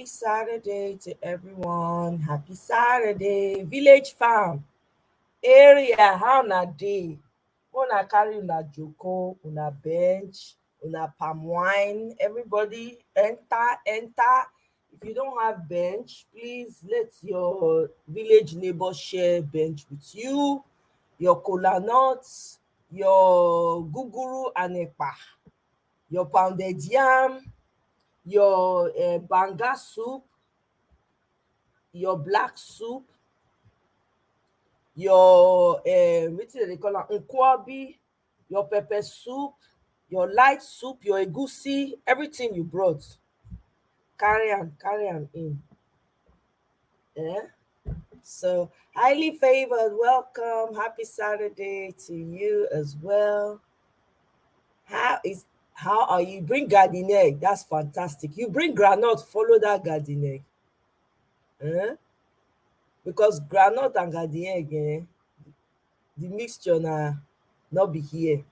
Saturday to everyone. Happy Saturday. Village farm area. How na day? Una carry una joko, una bench, una palm wine. Everybody enter. If you don't have bench, please let your village neighbor share bench with you. Your kola nuts, your guguru and epa, your pounded yam, your banga soup, your black soup, your wetin dem dey call am nkwobi, your pepper soup, your light soup, your egusi, everything you brought, carry am in. So highly favored, welcome, happy Saturday to you as well. How are you? Bring garden egg, that's fantastic. You bring groundnut, follow that garden egg. Because groundnut and garden egg, the mixture na not be here.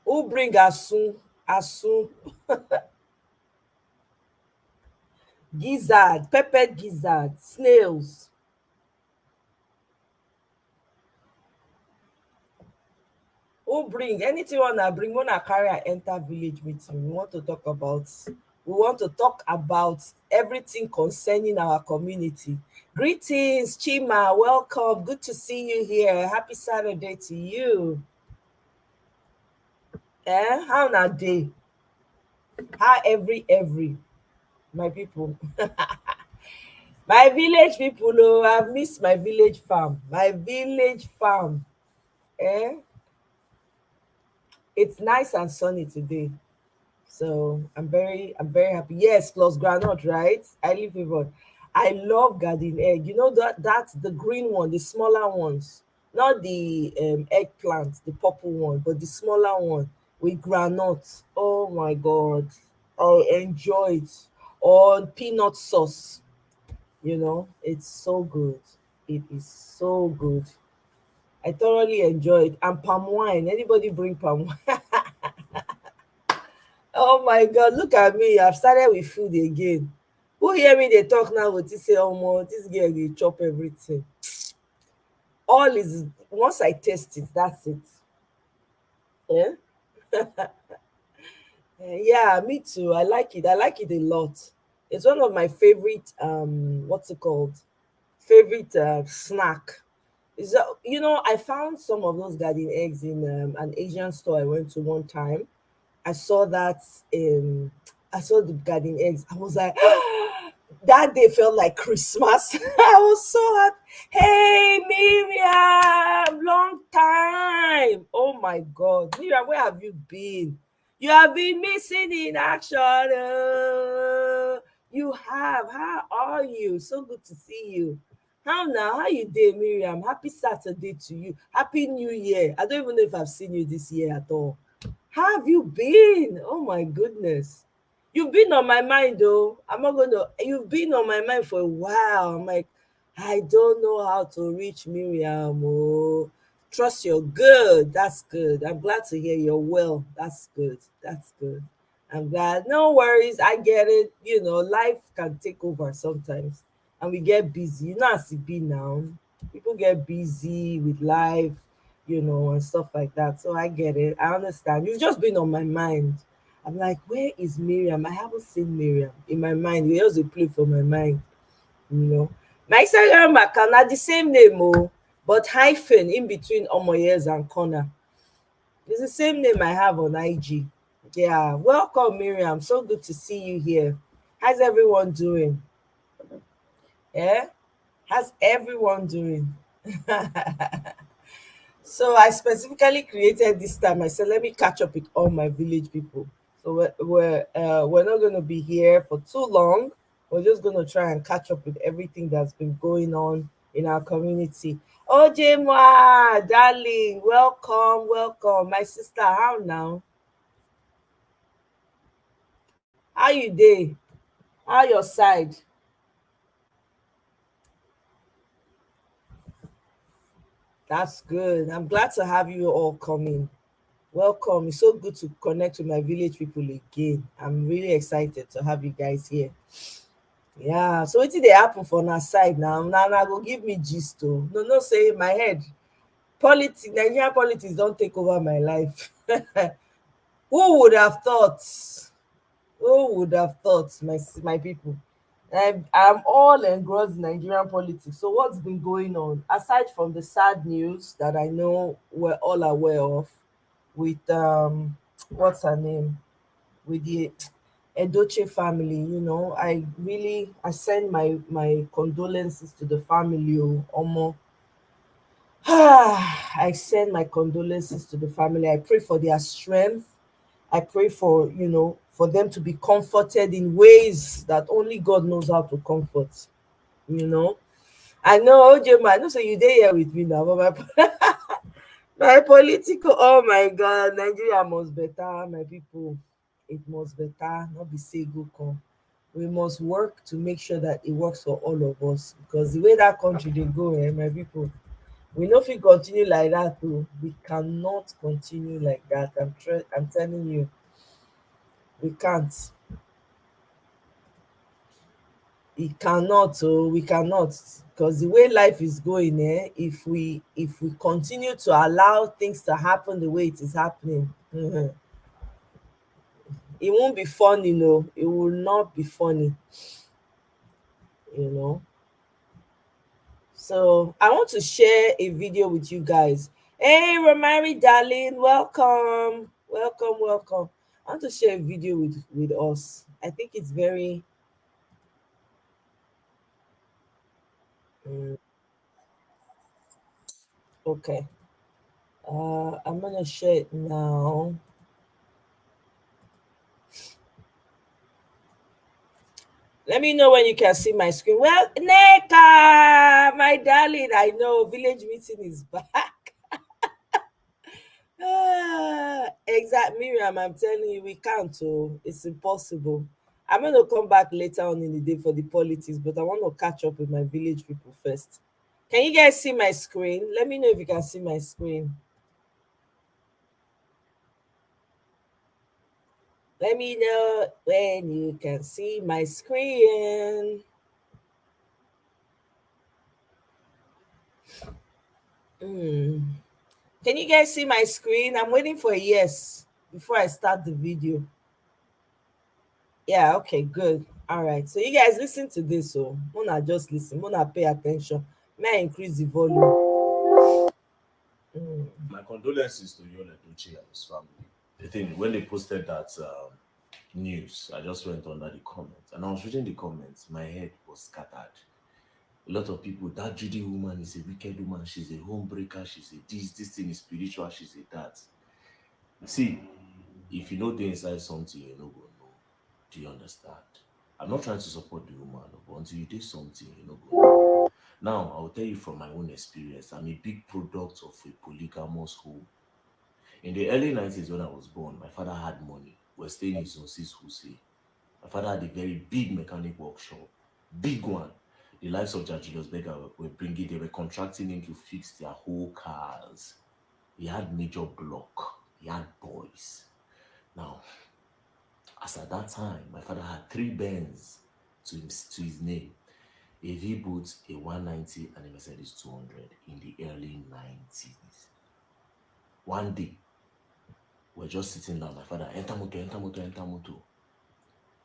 Who bring asun, gizzard, peppered gizzard, snails? Who bring anything wanna bring? Wanna carry and enter village meeting? We want to talk about everything concerning our community. Greetings, Chima, welcome, good to see you here. Happy Saturday to you. How na day? How every my people? My village people, oh, I've missed my village farm. It's nice and sunny today, so I'm very happy. Yes, plus groundnut, right? I live in. I love garden egg. You know that's the green one, the smaller ones, not the eggplant, the purple one, but the smaller one with groundnut. Oh my god, I enjoy it. Or peanut sauce. It's so good. It is so good. I thoroughly enjoy it. And palm wine. Anybody bring palm wine? Oh my god, look at me. I've started with food again. Who hear me they talk now with this say, oh more, this girl will chop everything. All is once I taste it, that's it. Yeah. Yeah, me too. I like it. I like it a lot. It's one of my favorite what's it called? Favorite snack. I found some of those garden eggs in an Asian store I went to one time. I saw that I saw the garden eggs. I was like, that day felt like Christmas. I was so happy. Hey Miriam, long time. Oh my god. Miriam, where have you been? You have been missing in action. You have. How are you? So good to see you. How now? How you doing, Miriam? Happy Saturday to you. Happy New Year. I don't even know if I've seen you this year at all. How have you been? Oh my goodness. You've been on my mind though. You've been on my mind for a while. I'm like, I don't know how to reach Miriam. Oh, trust you're good. That's good. I'm glad to hear you're well. That's good. That's good. I'm glad. No worries. I get it. Life can take over sometimes and we get busy. As it be now. People get busy with life, and stuff like that. So I get it. I understand. You've just been on my mind. I'm like, where is Miriam? I haven't seen Miriam in my mind. We also play for my mind, you know. My Instagram account are the same name, but hyphen in between Omoyes and Connor. It's the same name I have on IG. Yeah, welcome, Miriam. So good to see you here. How's everyone doing? Yeah, how's everyone doing? So I specifically created this time. I said, let me catch up with all my village people. So we're not going to be here for too long. We're just going to try and catch up with everything that's been going on in our community. Oh, Jemwa, darling, welcome. My sister, how now? How you day? How your side? That's good. I'm glad to have you all coming. Welcome. It's so good to connect with my village people again. I'm really excited to have you guys here. Yeah. So wetin dey happen for una side now? Now go give me gist o. No, no say my head. Politics, Nigerian politics don take over my life. Who would have thought? Who would have thought, my people? I'm all engrossed in Nigerian politics. So what's been going on aside from the sad news that I know we're all aware of with what's her name, with the Edoche family? I send my condolences to the family. Oh, Omo. I send my condolences to the family. I pray for their strength. I pray for, for them to be comforted in ways that only God knows how to comfort. You know, I know, OJ, I know, so you dey here with me now, but my political, oh my God, Nigeria must better, my people. It must better, not be say go come. We must work to make sure that it works for all of us, because the way that country dey go, my people, we no fit continue like that. Oh, we cannot continue like that. I'm telling you, we can't. It cannot. Oh, we cannot, because the way life is going, if we continue to allow things to happen the way it is happening, it won't be funny. No, it will not be funny. You know. So I want to share a video with you guys. Hey, Romari, darling, welcome, welcome, welcome. I want to share a video with us. I think it's very mm, okay. I'm gonna share it now. Let me know when you can see my screen. Well, Neka, my darling, I know village meeting is back. Exact, Miriam, I'm telling you, we can't. Oh, it's impossible. I'm going to come back later on in the day for the politics, but I want to catch up with my village people first. Can you guys see my screen? Let me know if you can see my screen. Let me know when you can see my screen. Hmm. Can you guys see my screen? I'm waiting for a yes before I start the video. Yeah, okay, good. All right. So you guys listen to this. So Mona, just listen. Mona, pay attention. May I increase the volume? Mm. My condolences to Yul Edochie and his family. The thing when they posted that news, I just went under the comments and I was reading the comments. My head was scattered. A lot of people, that Judy woman is a wicked woman. She's a homebreaker. She's a this. This thing is spiritual. She's a that. See, if you know the inside something, you know go know. Do you understand? I'm not trying to support the woman, but until you do something, you know go know. Now, I'll tell you from my own experience. I'm a big product of a polygamous home. In the early 90s, when I was born, my father had money. We're staying in Zone 6 Hussein. My father had a very big mechanic workshop, big one. The likes of Julius Berger were bringing, they were contracting him to fix their whole cars. He had major block, he had boys. Now, as at that time, my father had three Benz to his name, a V-Boot, a 190, and a Mercedes 200 in the early 90s. One day, we're just sitting down. My father, enter motor, enter motor, enter motor.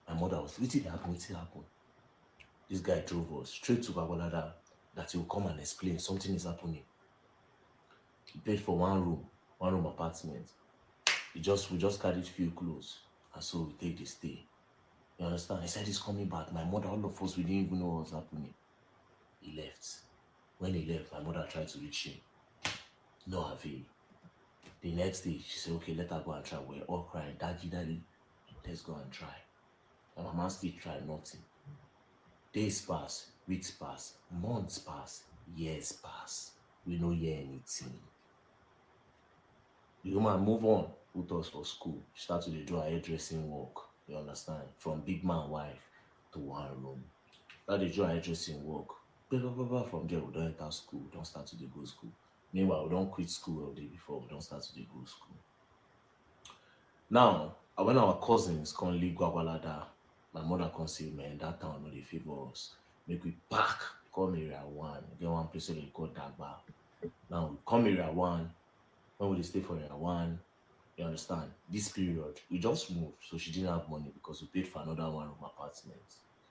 My mother was, what did happen? What did happen? This guy drove us straight to Babalada that he will come and explain something is happening. He paid for one room apartment. We just carried few clothes and so we take the stay. You understand? He said he's coming back. My mother, all of us, we didn't even know what was happening. He left. When he left, my mother tried to reach him. No avail. The next day, she said, okay, let her go and try. We're all crying, daddy, daddy, let's go and try. My mama still tried nothing. Days pass, weeks pass, months pass, years pass. We no hear anything. The woman move on, put us for school. She start to dey do her hairdressing work. You understand? From big man wife to one room. Start dey do her hairdressing work. Blah, blah, blah, blah. From there, we don't enter school. We don't start to dey go school. Meanwhile, we don't quit school all day before we don't start to dey go school. Now, when our cousins come leave Gwagwalada, my mother come say, man, that town no dey favour us. Make we pack come area one. Get one place where they call Dagba. Now we come area one. When we dey stay for area one, you understand? This period, we just moved, so she didn't have money because we paid for another one room apartment.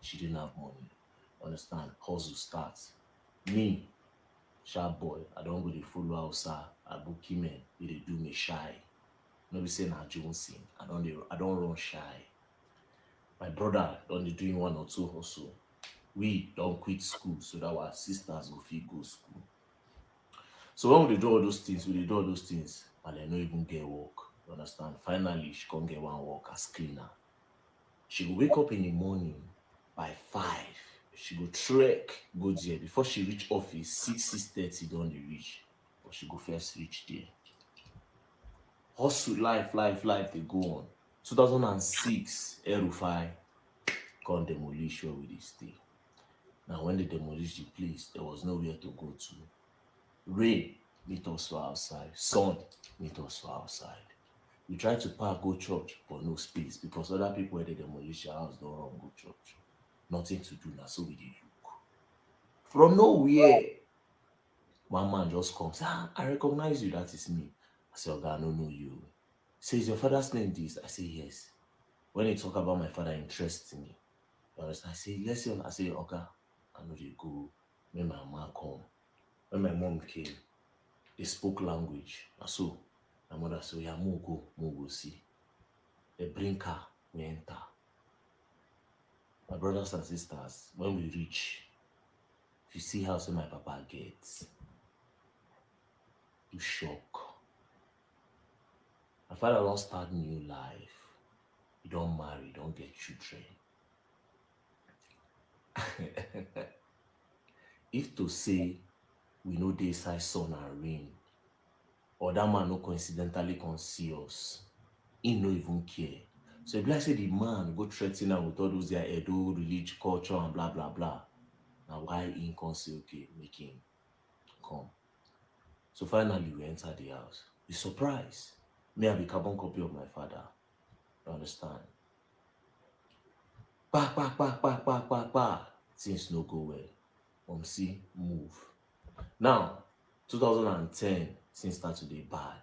She didn't have money. Understand? Hustle starts. Me, sharp boy, I don't go dey follow Hausa, Abuki men, we dey do me shy. No be say na Jonesing. I don't run shy. My brother don dey doing one or two hustle. We don't quit school so that our sisters go fit go school. So when we dey do all those things, and they no even get work. You understand? Finally, she can't get one work as cleaner. She go wake up in the morning by 5. She go trek, go there. Before she reach office, 6:30 don dey reach. But she go first reach there. Hustle, life, they go on. 2006, Erufai come demolish where we dey stay. Now, when they demolish the place, there was nowhere to go to. Rain meet us for outside. Sun meet us for outside. We try to park, go church, but no space because other people where they demolish your house don't run go church. Nothing to do now, so we did look. From nowhere, one man just comes. I recognize you, that is me. I say, Oga, I don't know you. Say, is your father's name this? I say, yes. When he talk about my father, interests me. You understand? I say, yes, sir. I say, Oga, I know they go. When my mom come. When my mom came, they spoke language. And so, my mother said, yeah, go see. They bring car, we enter. My brothers and sisters, when we reach, if you see how my papa gets, you shock. My father don't start new life. He don't marry, don't get children. If to say we know dey inside sun and rain, or that man no coincidentally come see us, he no even care. So if like say the man go threaten am with all those their Edo, religion, culture, and blah blah blah. Now why he come say okay, make him come. So finally we enter the house. We surprised. Me have a carbon copy of my father. You understand? Pa. Things no go well. See, move. Now, 2010, things start to dey bad.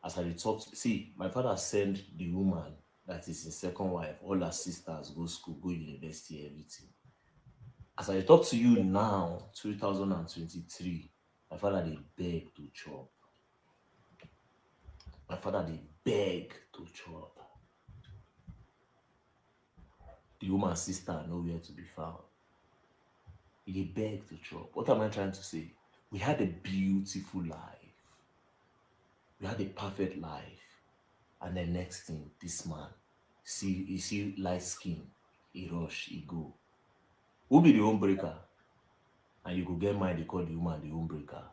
As I dey talk, see, my father send the woman that is his second wife, all her sisters go school, go university, everything. As I dey talk to you now, 2023, my father dey beg to chop. My father dey beg to chop. The woman's sister nowhere to be found. He dey beg to chop. What am I trying to say? We had a beautiful life. We had a perfect life. And the next thing, this man, you see light skin, he rush, he go. Who be the home breaker? And you go get mind, they call the woman the home breaker.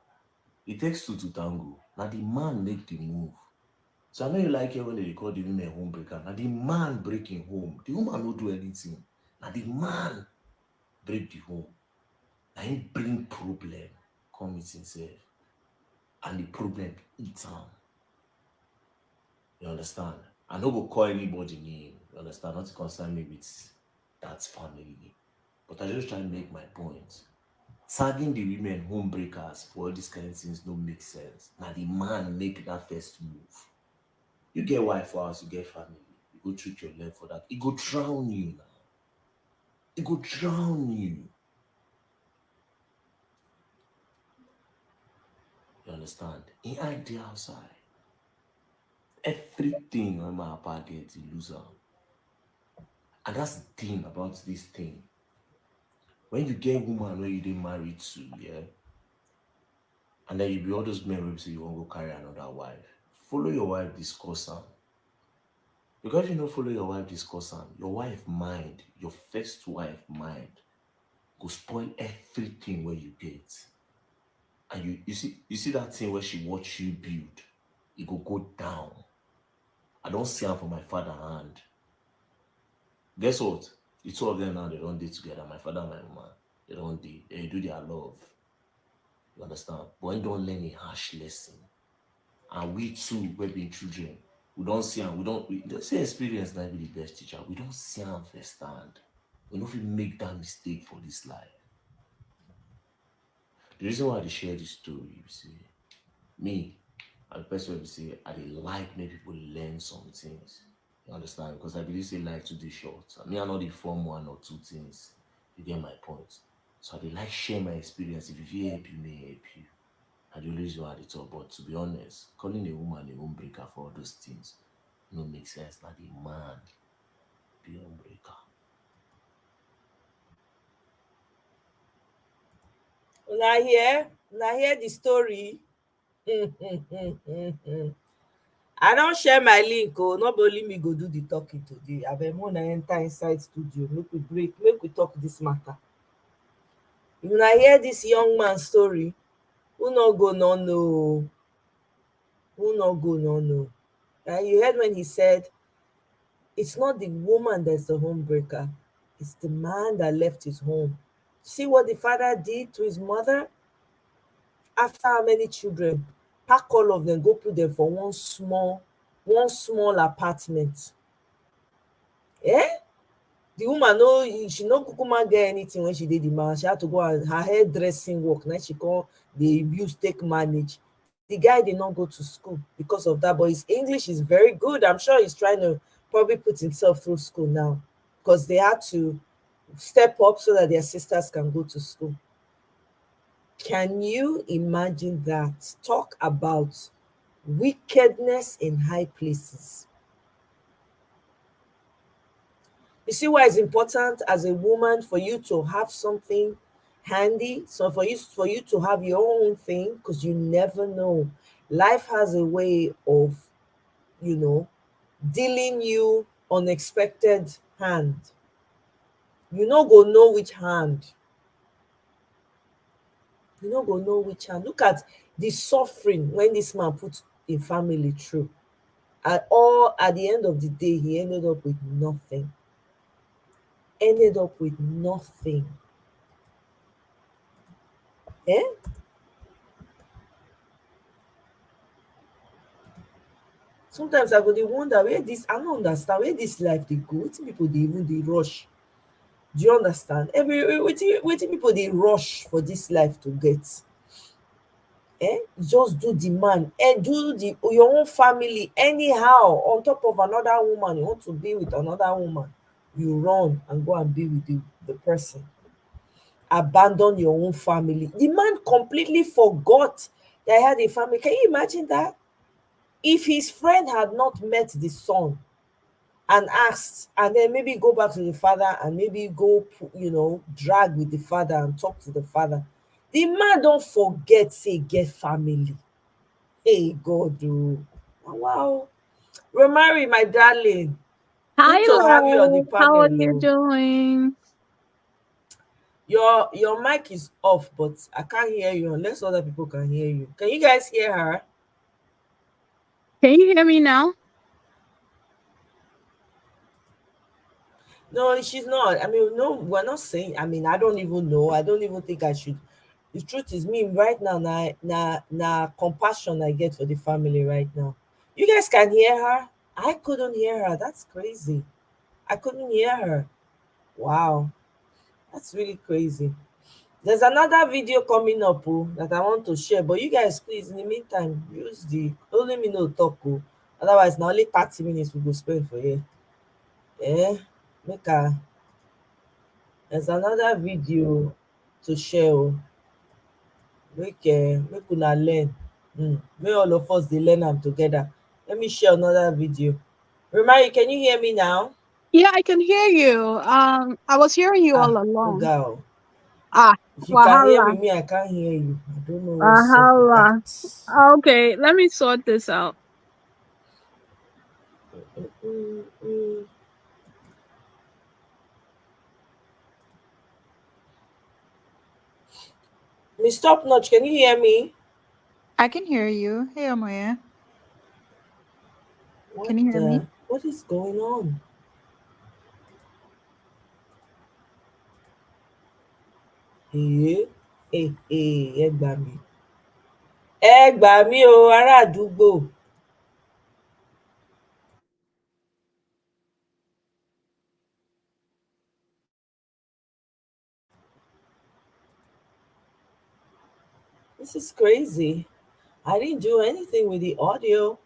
It takes two to tango. Now the man make the move. So I know you like it when they call the woman home breaker. Now the man breaking home. The woman no do anything. Now the man break the home. Now he bring problem, come with himself. And the problem eat him. You understand? I no go call anybody name. You understand? Not to concern me with that family. But I just try to make my point. Tagging the women home breakers for all these kind of things don't make sense. Now the man make that first move. You get wife for us, you get family. You go treat your leg for that. It go drown you now. It go drown you. You understand? He hide the outside. Everything when my papa gets, he lose out. And that's the thing about this thing. When you get woman where you didn't marry to, yeah, and then you be all those men who say you want to go carry another wife, follow your wife discuss am. Because if you don't follow your wife discuss am, your wife mind, your first wife mind, go spoil everything where you get. And you see that thing where she watch you build, it go down. I don't see her for my father hand. Guess what? The two of them now, they don't date together. My father and my mama, they don't date. They do their love. You understand? But I don't learn a harsh lesson. And we too, we're being children, We don't see and we don't say experience na be the best teacher. We don't see and understand. We don't fit make that mistake for this life. The reason why I dey share this story, you see, me, and the person will say I dey like make people learn some things. You understand? Because I believe say life too dey short. I mean I know dey form one or two things. You get my point. So I dey like share my experience. If you fit help you, may help you. I dey always know at the top, but to be honest, calling a woman a home breaker for all those things no make sense. Na the man be home breaker. Una hear the story. I don share my link o, no be only me go do the talking today. Abeg make una enter inside studio, make we talk this matter. If una hear this young man story, who no go no know? Who no go no know? You heard when he said it's not the woman that's the home breaker, it's the man that left his home. See what the father did to his mother? After how many children? Pack all of them, go put them for one small apartment. Eh? The woman no, she no kukuma get anything when she did the man. She had to go and her hairdressing work. Now she call the abuse take manage. The guy did not go to school because of that, but his English is very good. I'm sure he's trying to probably put himself through school now because they had to step up so that their sisters can go to school. Can you imagine that? Talk about wickedness in high places. You see why it's important as a woman for you to have something handy, so for you to have your own thing, because you never know. Life has a way of, you know, dealing you unexpected hand. You no go know which hand. You no go know which hand. Look at the suffering when this man put a family through. At the end of the day, he ended up with nothing. Ended up with nothing. Eh? Sometimes I go dey wonder where this, I no understand where this life dey go. Wetin people dey even dey rush? Do you understand? Wetin people dey rush for this life to get? Just do the man, do your own family anyhow on top of another woman. You want to be with another woman, you run and go and be with the person. Abandon your own family. The man completely forgot that he had a family. Can you imagine that? If his friend had not met the son and asked, and then maybe go back to the father and maybe go, drag with the father and talk to the father, the man don't forget say get family. Hey God, oh wow. Romary, my darling, good Hi, to have you on the love. How are panel. you Oh. doing? Your mic is off, but I can't hear you unless other people can hear you. Can you guys hear her? Can you hear me now? No, she's not. I mean, no, we're not saying. I mean, I don't even know. I don't even think I should. The truth is, me right now, na compassion I get for the family right now. You guys can hear her. I couldn't hear her. That's crazy. I couldn't hear her. Wow, that's really crazy. There's another video coming up that I want to share, but you guys, please, in the meantime, use the only me no talk. Otherwise, now only 30 minutes we go spend for here. Make a There's another video to share. Make una learn. Make all of us dey learn am together. Let me share another video. Romary, can you hear me now? Yeah, I can hear you. I was hearing you all Oga along. o. Ah, If you can hear wahala, me, I can't hear you. I don't know what's up with that. wahala. Okay, let me sort this out. Mm, mm. Miss Top Notch, can you hear me? I can hear you. Hey, Amoya. What Can you hear me? what is going on? Ẹ gbà mí. Ẹ gbà mí o, ará àdúgbò. This is crazy. I didn't do anything with the audio.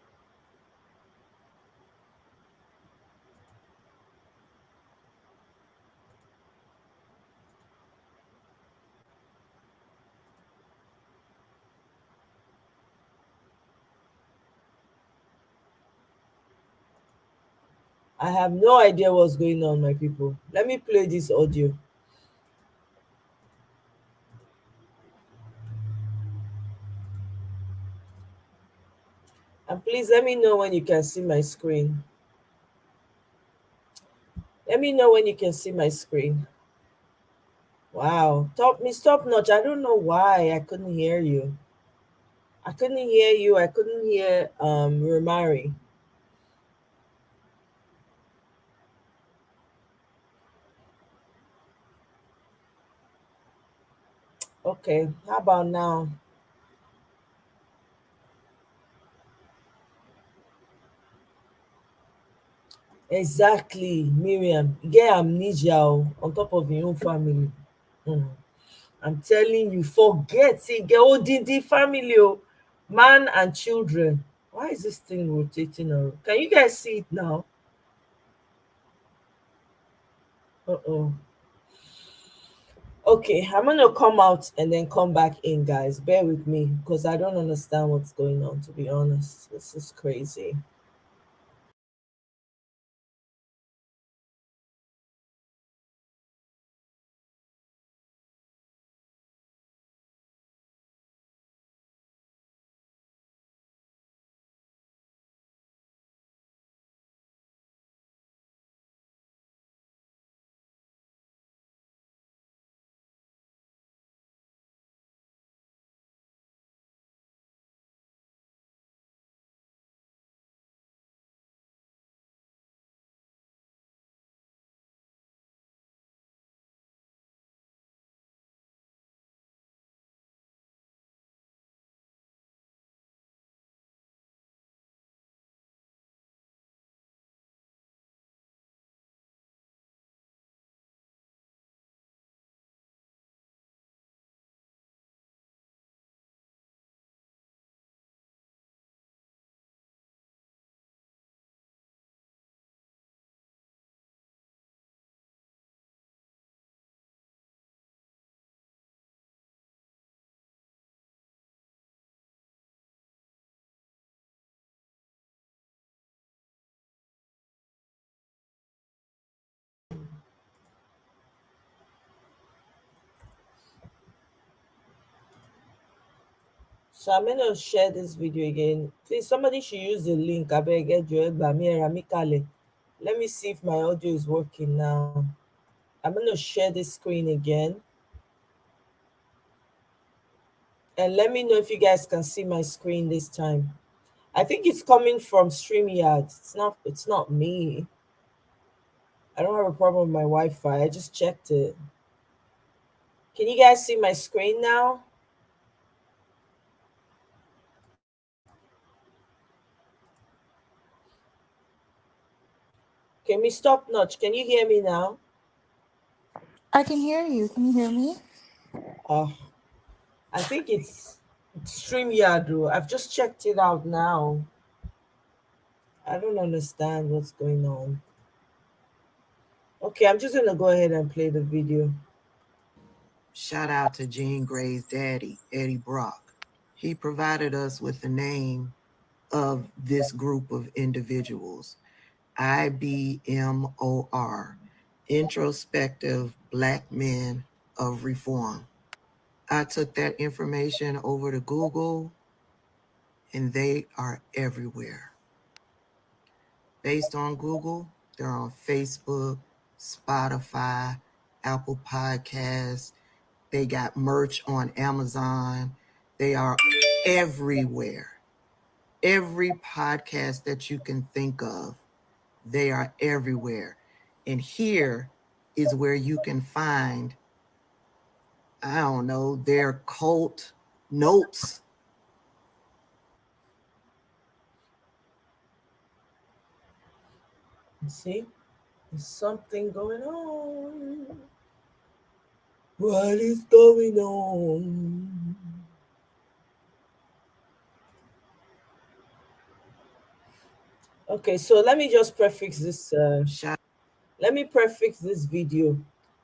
I have no idea what's going on, my people. Let me play this audio. And please let me know when you can see my screen. Let me know when you can see my screen. Wow. Top notch. I don't know why I couldn't hear you. I couldn't hear you. I couldn't hear Romari. Okay. How about now? Exactly, Miriam. Get amnesia on top of your own family. Hmm. I'm telling you, forget. See, get ODD family, man and children. Why is this thing rotating around? Can you guys see it now? Uh-oh. Okay, I'm gonna come out and then come back in, guys. Bear with me because I don't understand what's going on, to be honest. This is crazy. So I'm gonna share this video again. Please, somebody should use the link. I beg you, let me see if my audio is working now. I'm gonna share this screen again. And let me know if you guys can see my screen this time. I think it's coming from StreamYard. It's not me. I don't have a problem with my Wi-Fi. I just checked it. Can you guys see my screen now? Can we stop notch? Can you hear me now? I can hear you. Can you hear me? Oh, I think it's StreamYard though. I've just checked it out now. I don't understand what's going on. Okay, I'm just gonna go ahead and play the video. Shout out to Jean Grey's daddy, Eddie Brock. He provided us with the name of this group of individuals, IBMOR, Introspective Black Men of Reform. I took that information over to Google and they are everywhere. Based on Google, they're on Facebook, Spotify, Apple Podcasts. They got merch on Amazon. They are everywhere. Every podcast that you can think of, they are everywhere. And here is where you can find, I don't know, their cult notes. See, there's something going on. What is going on? Okay, so let me just prefix this. Shout Let me prefix this video.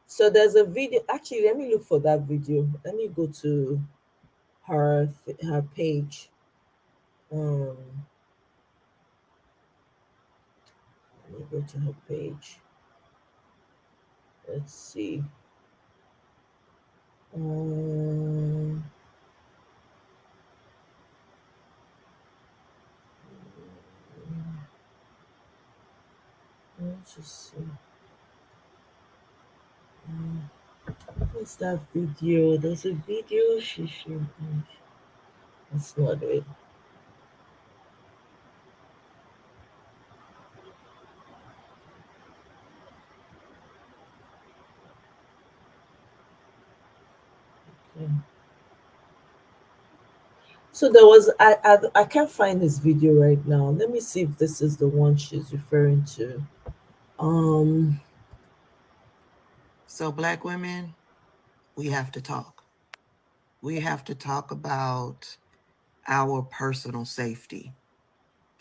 So there's a video. Actually, let me look for that video. Let me go to her page. Um, let me go to her page. Let's see. Um, let's just see. Um, what's that video? There's a video she showed me. That's not it. Okay. So there was I can't find this video right now. Let me see if this is the one she's referring to. Um So, Black women, we have to talk. We have to talk about our personal safety.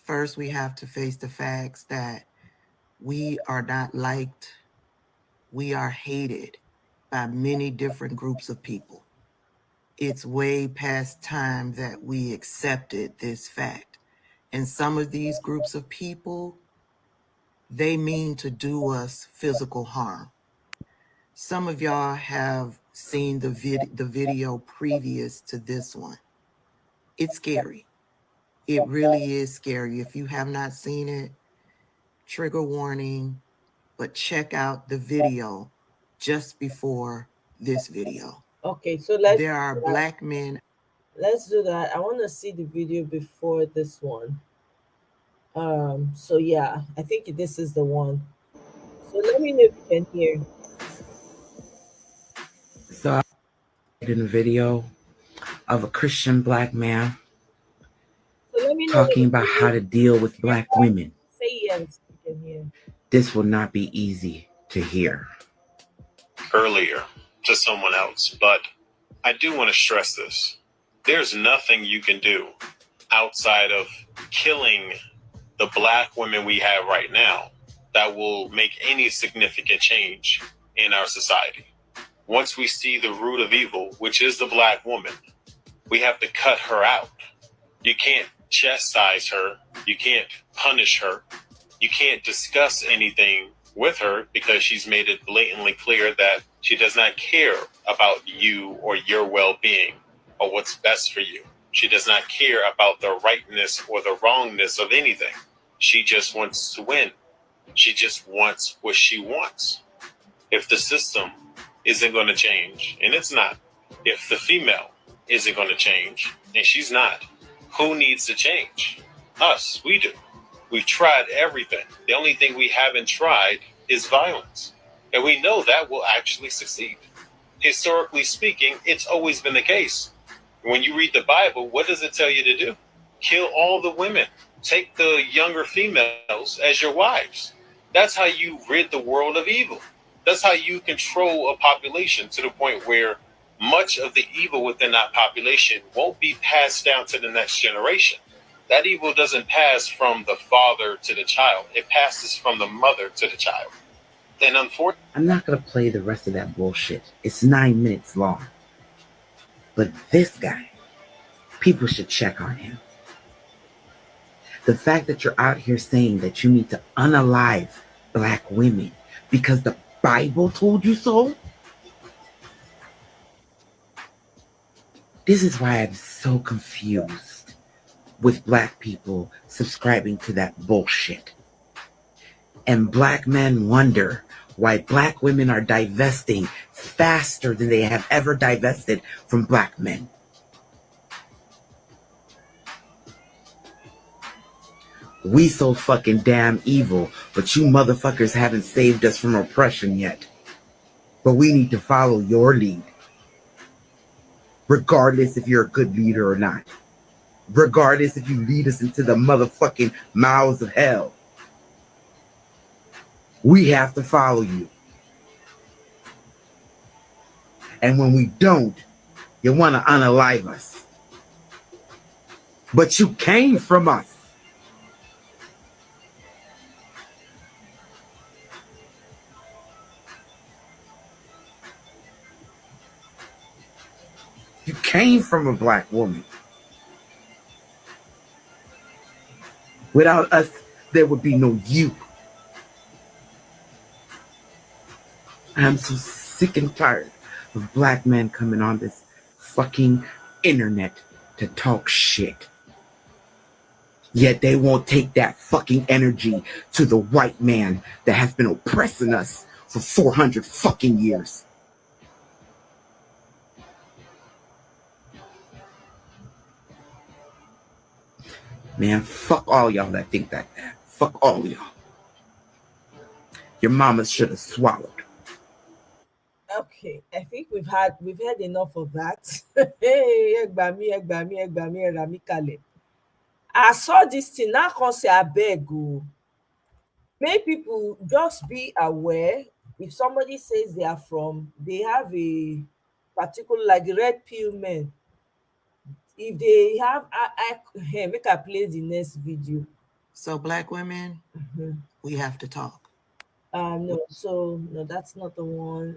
First, we have to face the facts that we are not liked, we are hated by many different groups of people. It's way past time that we accepted this fact. And some of these groups of people, they mean to do us physical harm. Some of y'all have seen the video previous to this one. It's scary. It really is scary. If you have not seen it, trigger warning, but check out the video just before this video. okay, so let's There are Black men. let's do that. I want to see the video before this one. So yeah, I think this is the one. So let me know if you can hear. So I did a video of a Christian Black man So let me know when talking you about can how hear. to deal with Black women. Say yes if you can hear. This will not be easy to hear. Earlier to someone else, but I do want to stress this. There's nothing you can do outside of killing the Black women we have right now that will make any significant change in our society. Once we see the root of evil, which is the Black woman, we have to cut her out. You can't chastise her. You can't punish her. You can't discuss anything with her because she's made it blatantly clear that she does not care about you or your well-being or what's best for you. She does not care about the rightness or the wrongness of anything. She just wants to win. She just wants what she wants. If the system isn't going to change, and it's not, if the female isn't going to change, and she's not, who needs to change? Us, we do. We've tried everything. The only thing we haven't tried is violence. And we know that will actually succeed. Historically speaking, it's always been the case. When you read the Bible, what does it tell you to do? Kill all the women. Take the younger females as your wives. That's how you rid the world of evil. That's how you control a population to the point where much of the evil within that population won't be passed down to the next generation. That evil doesn't pass from the father to the child. It passes from the mother to the child. And unfortunately, I'm not going to play the rest of that bullshit. It's 9 minutes long. But this guy, people should check on him. The fact that you're out here saying that you need to unalive Black women because the Bible told you so? This is why I'm so confused with Black people subscribing to that bullshit. And Black men wonder why Black women are divesting faster than they have ever divested from Black men. We so fucking damn evil, but you motherfuckers haven't saved us from oppression yet. But we need to follow your lead, regardless if you're a good leader or not. Regardless if you lead us into the motherfucking mouths of hell. We have to follow you. And when we don't, you want to unalive us. But you came from us. You came from a black woman. Without us, there would be no you. I'm so sick and tired of black men coming on this fucking internet to talk shit. Yet they won't take that fucking energy to the white man that has been oppressing us for 400 fucking years. Man, fuck all y'all that think like that. Fuck all y'all. Your mama should have swallowed. Okay, I think we've had enough of that. Hey, egbami, egbami, egbami, erami kale. I saw this thing now. Can't say I beg you. Make people just be aware. If somebody says they are from, they have a particular like red pill men. If they have, hey, make I play the next video. So black women, Mhm. we have to talk. No, so no, that's not the one.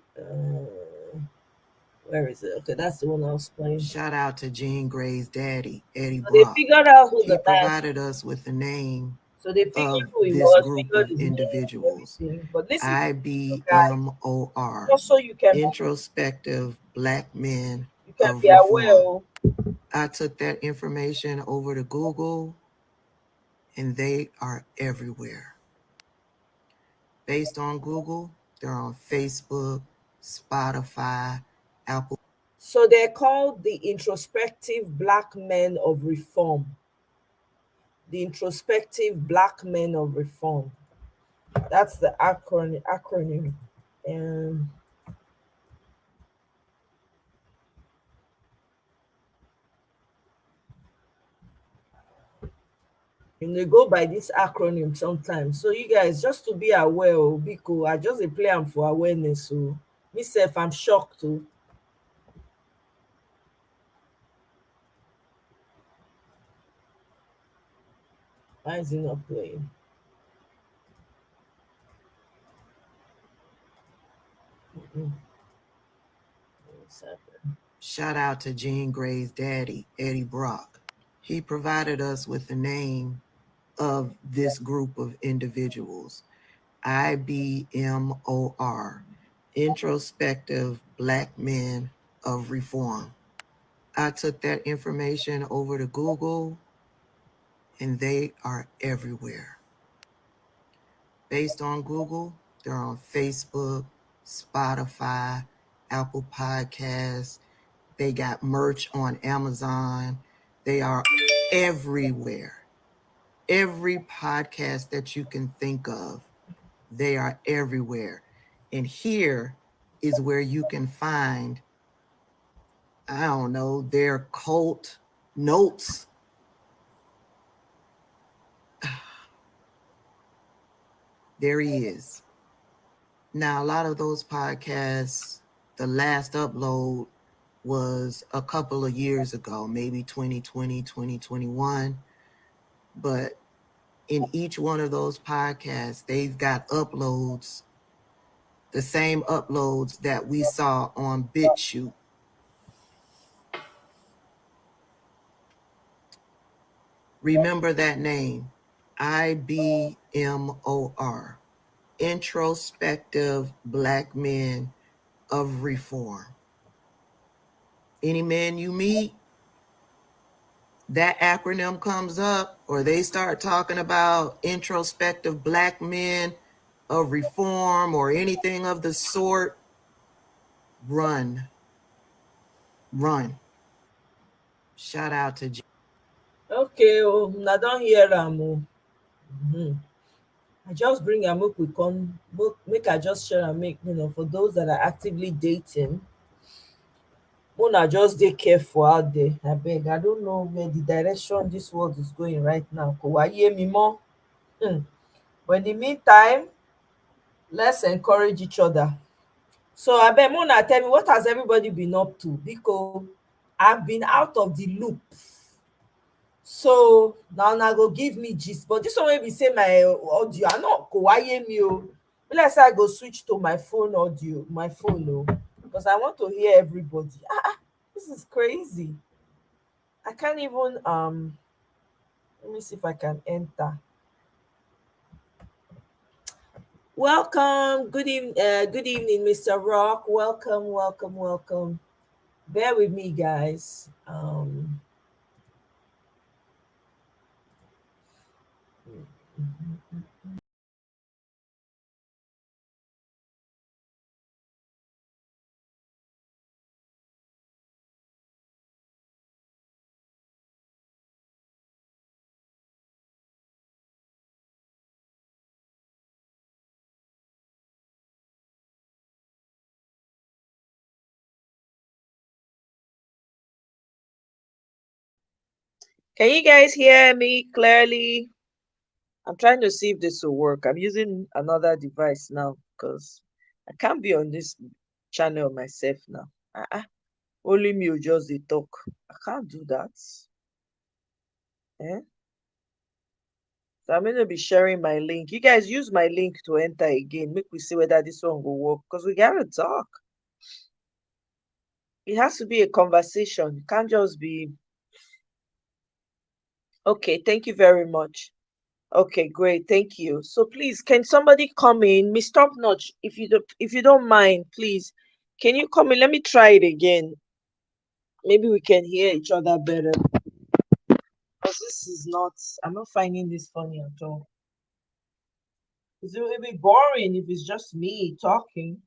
Where is it? Okay, that's the one I was playing. So Shout out to Jean Grey's daddy, Eddie they Brock. figured out who He the man. provided us with the name So they figured of who he this was, group figured of his name and individuals. everything. But listen, guys, IBMOR, just so you can introspective black men of be aware. reform. I took that information over to Google, and they are everywhere. Based on Google, they're on Facebook, Spotify, Apple. So they're called the introspective black men of reform. The introspective black men of reform. That's the acronym. And they go by this acronym sometimes. So you guys just to be aware, be cool. I just play them for awareness. So myself, I'm shocked too. Why is it not playing? What's happening? Shout out to Jean Grey's daddy, Eddie Brock. He provided us with the name of this group of individuals. IBMOR, introspective black men of reform. I took that information over to Google, and they are everywhere. Based on Google, they're on Facebook, Spotify, Apple Podcasts. They got merch on Amazon. They are everywhere. Every podcast that you can think of, they are everywhere. And here is where you can find, I don't know, their cult notes. There he is. Now, a lot of those podcasts, the last upload was a couple of years ago, maybe 2020, 2021. But in each one of those podcasts, they've got uploads, the same uploads that we saw on BitChute. Remember that name, IBMOR, introspective black men of reform. Any man you meet, that acronym comes up, or they start talking about introspective black men of reform or anything of the sort, run. Shout out to Okay, I don't hear them. I just bring a make we come make I just share and make for those that are actively dating. Una just dey careful out there. Abeg, I don't know where the direction this world is going right now. Kò wá yé mi mọ́. But in the meantime, let's encourage each other. So abeg, Mona, tell me, what has everybody been up to? Because I've been out of the loop. So now una go give me gist. But this one wey be say my audio, I no kò wá yé mi o. Be like say I go switch to my phone audio, my phone o, because I want to hear everybody. This is crazy. I can't even let me see if I can enter. Welcome. Good evening, Mr. Rock. Welcome, welcome, welcome. Bear with me, guys. Can you guys hear me clearly? I'm trying to see if this will work. I'm using another device now because I can't be on this channel myself now. Only me will just dey talk. I can't do that. Eh? So I'm going to be sharing my link. You guys use my link to enter again. Make we see whether this one will work because we gotta talk. It has to be a conversation. It can't just be. Okay, thank you very much. Okay, great, thank you. So please, can somebody come in? Miss Top Notch, if you don't mind, please, can you come in? Let me try it again. Maybe we can hear each other better. Because this is not. I'm not finding this funny at all. It will be boring if it's just me talking,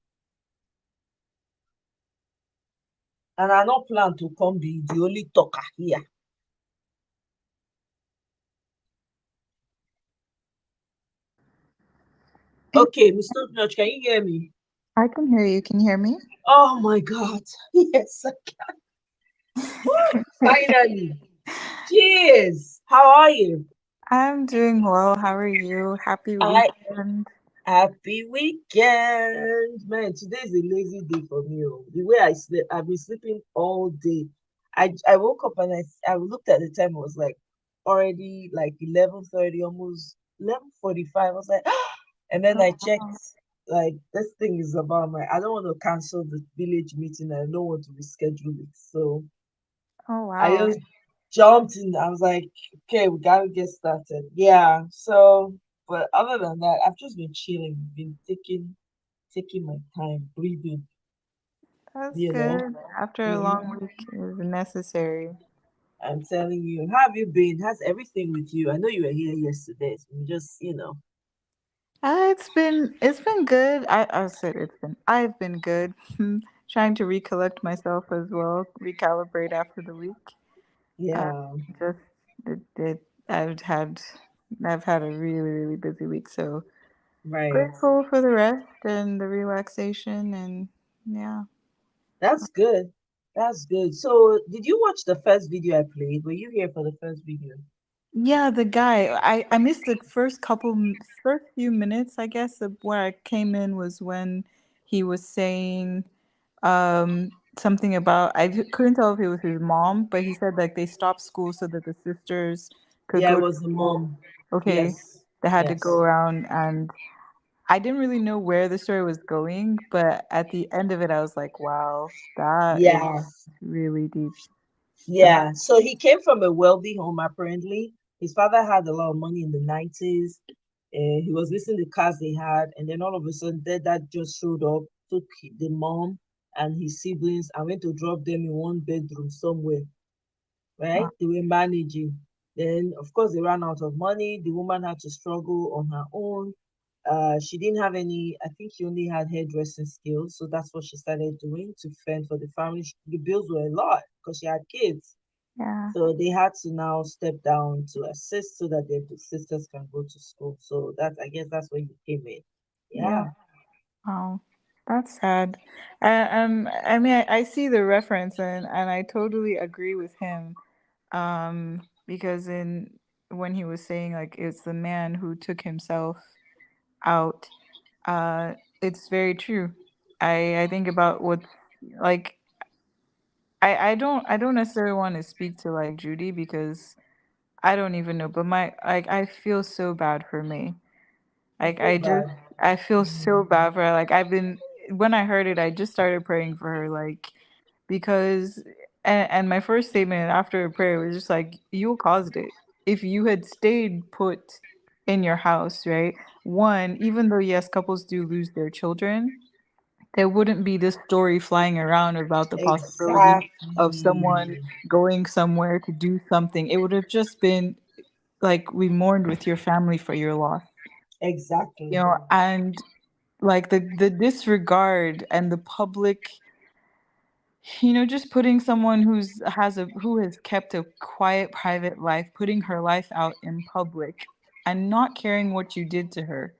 and I don't plan to come be the only talker here. Okay, Miss Top Notch, can you hear me? I can hear you. Can you hear me? Oh my God! Yes, I can. Finally. Cheers. How are you? I'm doing well. How are you? Happy I weekend. Happy weekend, man. Today is a lazy day for me. Oh. The way I sleep, I've been sleeping all day. I woke up and I looked at the time. It was like already like 11:30, almost 11:45. I was like, and then Oh, I checked. wow. Like this thing is about my. I don't want to cancel the village meeting. I don't want to reschedule it. So Oh, I wow. just jumped in. I was like, okay, we gotta get started. Yeah. So, but other than that, I've just been chilling, been taking my time, breathing. That's You know. good. After a hmm long week is necessary. I'm telling you, how have you been? How's everything with you? I know you were here yesterday. So I'm just, It's been good. I said I've been good. Trying to recollect myself as well, recalibrate after the week. Uh, yeah, just it I've had a really, really busy week, so right. grateful for the rest and the relaxation and yeah. That's good. That's good. So, did you watch the first video I played? Were you here for the first video? Yeah, the guy. I missed the first few minutes, I guess, of where I came in was when he was saying something about couldn't tell if it was his mom, but he said like they stopped school so that the sisters could Yeah, it go to was the school. mom. Okay, Yes, they had to go yes, around and I didn't really know where the story was going, but at the end of it I was like, wow, that is yeah. really deep. Um, Yeah, so he came from a wealthy home apparently. His father had a lot of money in the 90s. He was listing the cars they had, and then all of a sudden, their dad just showed up, took the mom and his siblings, and went to drop them in one bedroom somewhere, right? wow. They were managing. Then, of course, they ran out of money. The woman had to struggle on her own. She didn't have any, I think she only had hairdressing skills. So that's what she started doing to fend for the family. The bills were a lot because she had kids. Yeah. So they had to now step down to assist so that their sisters can go to school. So that I guess that's where you came in. Yeah. Yeah, Wow. That's sad. I mean, I see the reference and I totally agree with him. Because in when he was saying like it's the man who took himself out, it's very true. I think about what like I don't necessarily want to speak to like Judy because I don't even know, but I feel so bad for me. you Like feel bad. I feel Mhm. so bad for her. Like when I heard it, I just started praying for her, like because And my first statement after a prayer was just like, you caused it. If you had stayed put in your house, right? One, even though yes, couples do lose their children, there wouldn't be this story flying around about the possibility of someone Exactly. going somewhere to do something. It would have just been like we mourned with your family for your loss, Exactly. and like the disregard and the public, just putting someone who has kept a quiet private life, putting her life out in public and not caring what you did to her.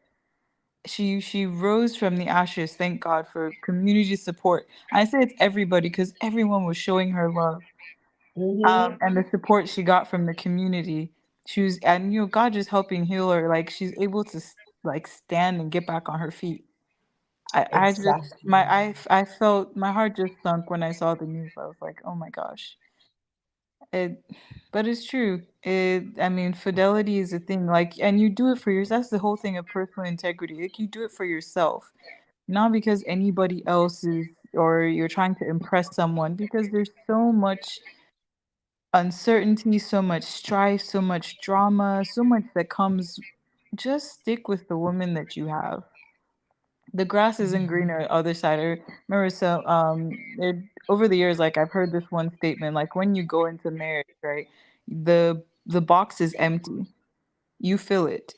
She rose from the ashes, thank God for community support. And I say it's everybody because everyone was showing her love, Mm-hmm. and the support she got from the community. She was, and God just helping heal her. Like she's able to like stand and get back on her feet. I just Exactly. I felt my heart just sunk when I saw the news. I was like, oh my gosh. It, but it's true. I mean, fidelity is a thing. Like, and you do it for yourself. That's the whole thing of personal integrity. Like, you do it for yourself, not because anybody else is, or you're trying to impress someone. Because there's so much uncertainty, so much strife, so much drama, so much that comes. Just stick with the woman that you have. The grass isn't greener on the other side. I remember over the years, like I've heard this one statement, like when you go into marriage, right? The box is empty. You fill it.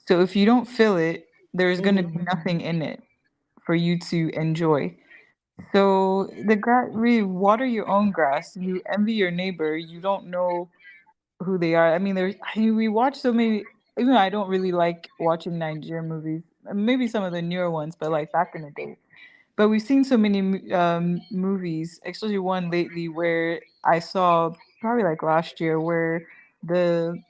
So if you don't fill it, there's gonna Mm-hmm. be nothing in it for you to enjoy. So the grass, really water your own grass. You envy your neighbor. You don't know who they are. I mean, we watch so many. Even though I don't really like watching Nigerian movies, maybe some of the newer ones, but like back in the day. But we've seen so many movies, especially one lately where I saw probably like last year, where the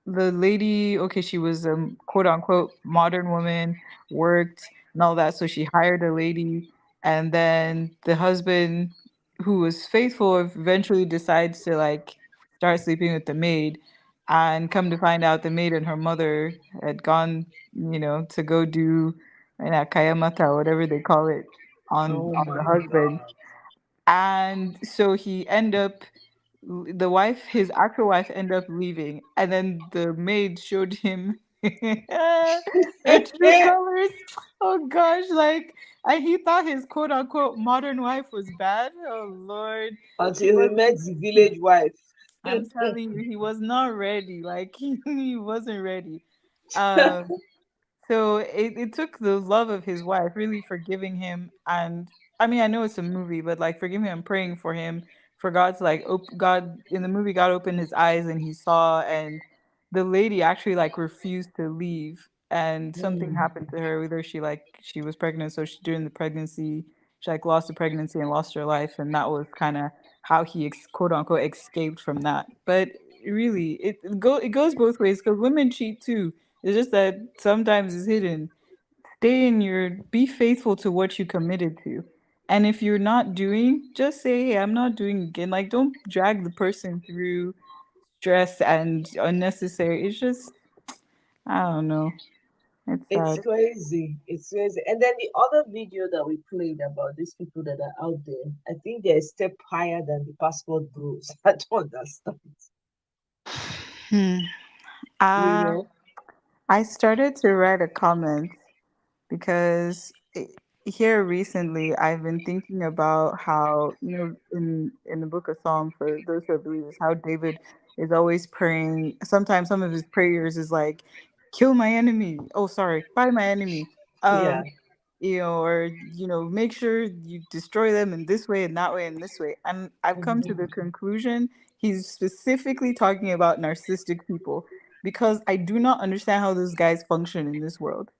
the lady, okay, she was a quote unquote modern woman, worked and all that, so she hired a lady, and then the husband, who was faithful, eventually decides to like start sleeping with the maid, and come to find out the maid and her mother had gone, to go do kayamata or whatever they call it on Oh the my husband, God. and so he end up the wife his actual wife ended up leaving, and then the maid showed him her true colors. Oh gosh, like, and he thought his quote unquote modern wife was bad. Oh Lord, he Until he met wasn't. the village wife. I'm telling you, he was not ready. Like he wasn't ready. um so it took the love of his wife really forgiving him, and I mean, I know it's a movie, but like forgiving him, praying for him, for God to like God in the movie, God opened his eyes and he saw, and the lady actually like refused to leave, and something Mm. happened to her. Either she was pregnant, so she during the pregnancy she like lost the pregnancy and lost her life, and that was kind of how he quote unquote escaped from that. But really, it goes both ways because women cheat too. It's just that sometimes it's hidden. Be faithful to what you committed to. And if you're not doing, just say, hey, I'm not doing again. Like, don't drag the person through stress and unnecessary. It's just, I don't know. It's It's sad. crazy. It's crazy. And then the other video that we played about these people that are out there, I think they're a step higher than the passport bros. I don't understand. Hmm. You Uh, know? I started to write a comment because here recently I've been thinking about how, in the book of Psalm, for those who are believers, how David is always praying. Sometimes some of his prayers is like, kill my enemy, oh sorry, fight my enemy, Yeah. um or make sure you destroy them in this way and that way and this way. And I've come to Mhm. the conclusion he's specifically talking about narcissistic people, because I do not understand how those guys function in this world.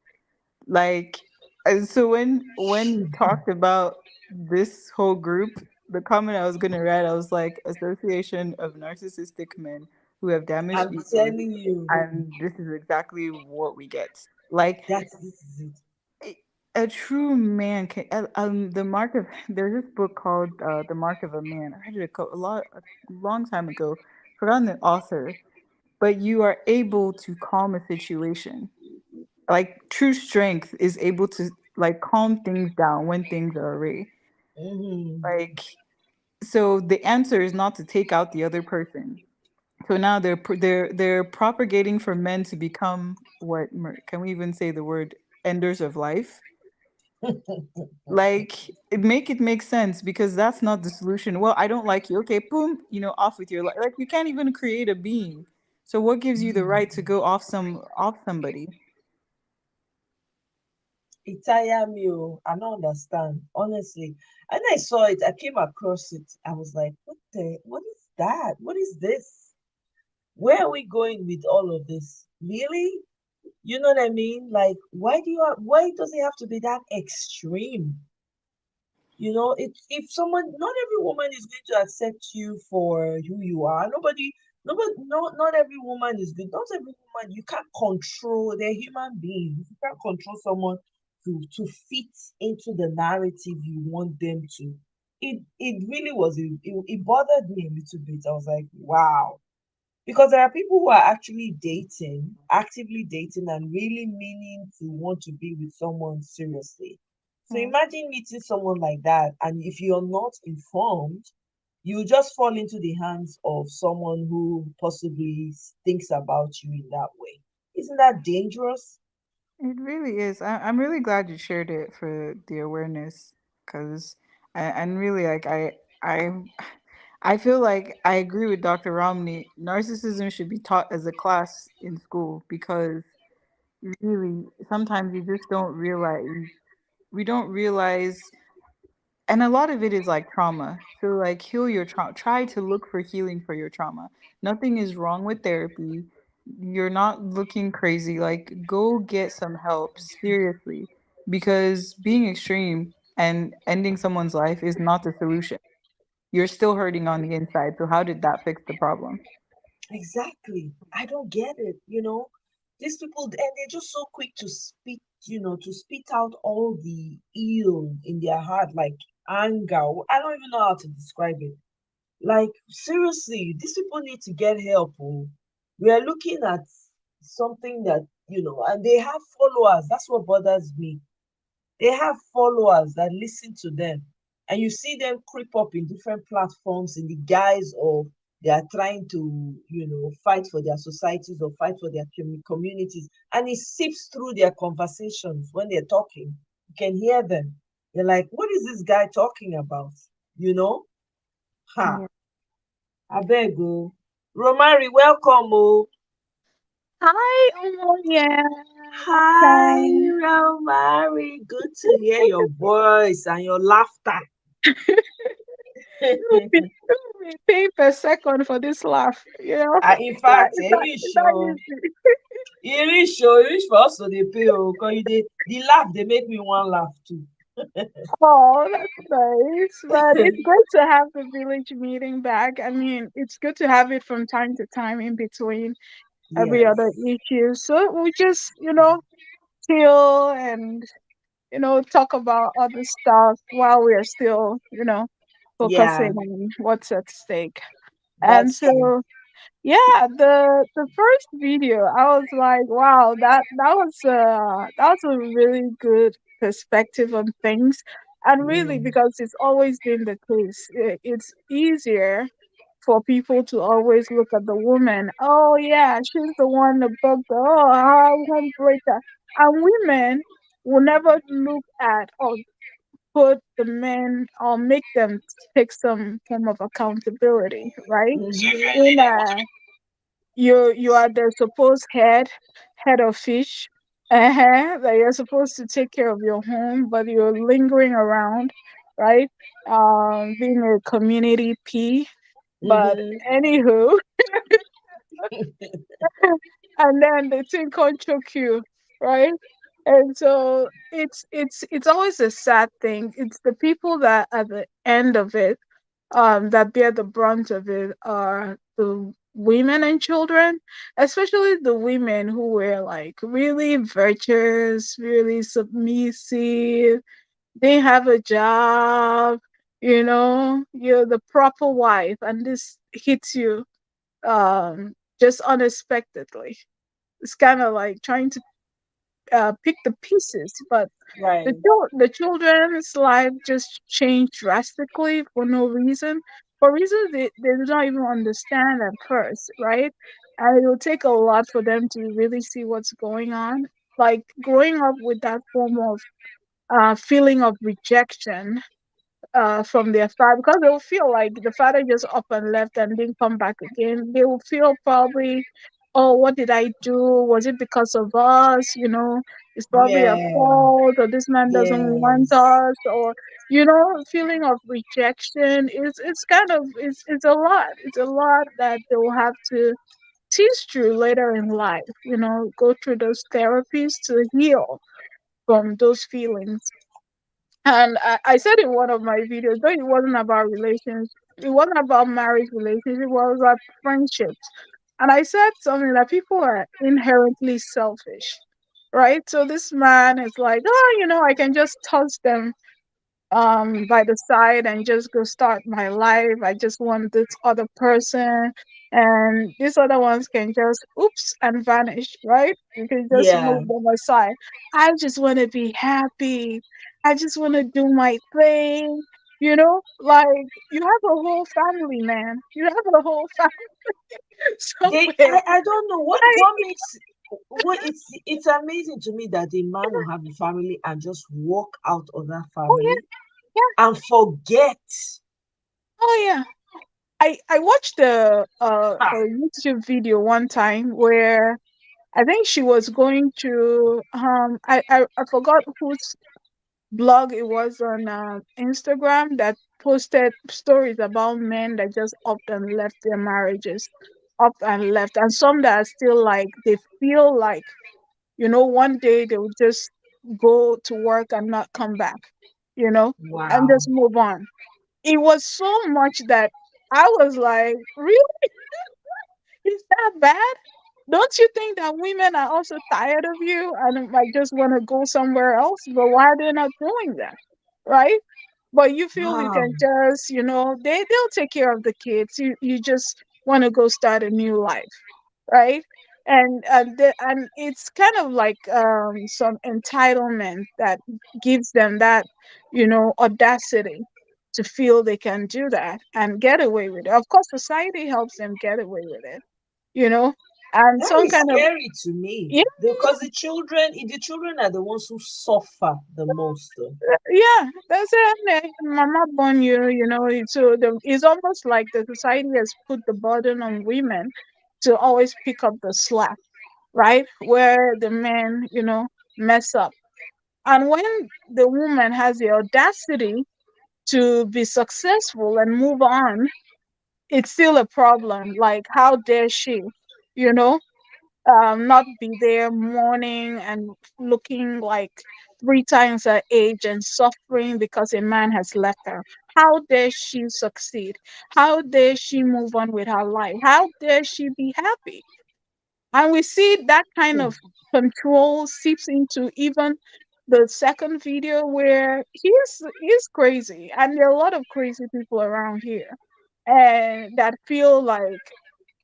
Like, and so when he talked about this whole group, the comment I was gonna write, I was like, association of narcissistic men who have damaged I'm egos, telling you, and this is exactly what we get. Like, this is it. a, a true man can. The mark of There's this book called The Mark of a Man. I read it a long time ago. Forgotten the author, but you are able to calm a situation. Like, true strength is able to like calm things down when things are array. Hmm. Like, So the answer is not to take out the other person. So now they're propagating for men to become what can we even say the word enders of life? Like it make sense because that's not the solution. Well, I don't like you. Okay, boom, off with your life. Like you can't even create a being. So what gives you the right to go off somebody? It tire me. Oh, I don't understand. Honestly. And I saw it, I came across it. I was like, what is that? What is this? Where are we going with all of this? Really? You know what I mean? Like, why does it have to be that extreme? If someone, not every woman is going to accept you for who you are. Nobody, no, not every woman is good. Not every woman, you can't control. They're human beings. You can't control someone to fit into the narrative you want them to. It really was, it bothered me a little bit. I was like, wow. Because there are people who are actually dating, actively dating, and really meaning to want to be with someone seriously. So Mm. imagine meeting someone like that, and if you're not informed, you just fall into the hands of someone who possibly thinks about you in that way. Isn't that dangerous? It really is. I'm really glad you shared it for the awareness, because and really like I I feel like I agree with Dr. Romney. Narcissism should be taught as a class in school because really sometimes you just don't realize we don't realize, and a lot of it is like trauma. So like heal your trauma, try to look for healing for your trauma. Nothing is wrong with therapy. You're not looking crazy. Like go get some help seriously, because being extreme and ending someone's life is not the solution. You're still hurting on the inside, so how did that fix the problem? Exactly. I don't get it. These people, and they're just so quick to spit out all the ill in their heart, like anger. I don't even know how to describe it. Like, seriously, these people need to get help. Oh. We are looking at something that, and they have followers. That's what bothers me. They have followers that listen to them. And you see them creep up in different platforms in the guise of they are trying to, fight for their societies or fight for their communities. And it seeps through their conversations when they're talking. You can hear them. They're like, what is this guy talking about? You know? Ha. Yeah. I beg you. Romari, welcome. Oh. Hi, oh yeah. Hi, Um, Romari. Good to hear your voice and your laughter. you pay per second for this laugh, In It's not, fact, it's e not, reach it's not oh, easy. e reach for us to dey pay oh, because the laugh they make me wan laugh too. Oh, that's nice. But it's great to have the village meeting back. I mean, it's good to have it from time to time in between every other Yes, issue. So we just, chill and, talk about other stuff while we are still, yeah, focusing on what's at stake. And that's true. so, yeah, the first video, I was like, wow, that was a really good perspective on things. And really, Mm. because it's always been the case, it's easier for people to always look at the woman. Oh yeah, she's the one that broke the homebreaker. And women will never look at or put the men or make them take some form of accountability, right? Mhm. In you are the supposed head of fish, that you're supposed to take care of your home, but you're lingering around, right? Being a community P. But Mhm. anywho, and then the thing can't choke you, right? And so it's always a sad thing. It's the people that at the end of it, that bear the brunt of it are the women and children, especially the women who were like really virtuous, really submissive. They have a job, you're the proper wife, and this hits you just unexpectedly. It's kind of like trying to pick the pieces, but Right. the children's life just changed drastically for no reason, for reasons they do not even understand at first, right? And it will take a lot for them to really see what's going on. Like growing up with that form of feeling of rejection from their father, because they'll feel like the father just up and left and didn't come back again. They will feel probably, oh, what did I do? Was it because of us? It's probably a Yeah. fault, or this man doesn't want Yes. us, or feeling of rejection is it's kind of it's a lot. It's a lot that they will have to teach through later in life. Go through those therapies to heal from those feelings. And I said in one of my videos, though it wasn't about relations, it wasn't about marriage relations, it was about friendships. And I said something that people are inherently selfish, right? So this man is like, oh, I can just toss them by the side and just go start my life. I just want this other person, and these other ones can just oops and vanish, right? You can just Yeah. move them aside. I just want to be happy. I just want to do my thing. Like you have a whole family, man. You have a whole family They somewhere. I don't know what Like, makes what it's amazing to me that a man will have a family and just walk out of that oh yeah, family yeah, and forget. oh yeah. I watched a Ha. YouTube video one time where I think she was going to I forgot whose blog it was on Instagram that posted stories about men that just up and left their marriages, up and left, and some that are still like they feel like one day they will just go to work and not come back, you know, and Wow. just move on. It was so much that I was like, really? Is that bad? Don't you think that women are also tired of you and might just want to go somewhere else? But why are they not doing that? Right? But you feel you Wow. can just, they'll take care of the kids. You just want to go start a new life, right? And it's kind of like some entitlement that gives them that, audacity to feel they can do that and get away with it. Of course, society helps them get away with it, you know, and That some is kind of scary to me yeah, because the children are the ones who suffer the most. Though. yeah, that's it. Mama born you, so it's almost like the society has put the burden on women to always pick up the slack, right? Where the men, mess up. And when the woman has the audacity to be successful and move on, it's still a problem. Like, how dare she, you know? not be there mourning and looking like three times her age and suffering because a man has left her. How dare she succeed? How dare she move on with her life? How dare she be happy? And we see that kind Hmm. of control seeps into even the second video where he's crazy, and there are a lot of crazy people around here, and that feel like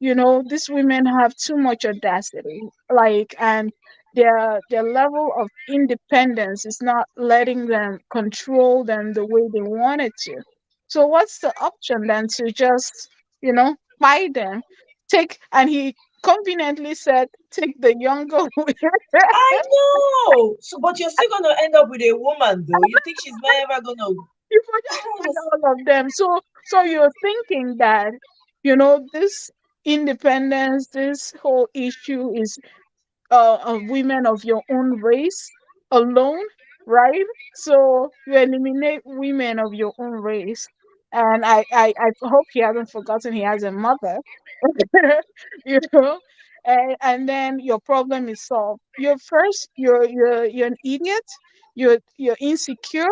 these women have too much audacity, like, and their level of independence is not letting them control them the way they wanted to. So what's the option then? To just fight them, take, and he conveniently said, take the younger women. I know. So, but you're still gonna end up with a woman, though. You think she's not ever gonna? You for I just don't fight understand. all of them. So you're thinking that this independence, this whole issue is of women of your own race alone, right? So you eliminate women of your own race. And I hope he hasn't forgotten he has a mother, you know, and then your problem is solved. You're first, you're an idiot, you're insecure.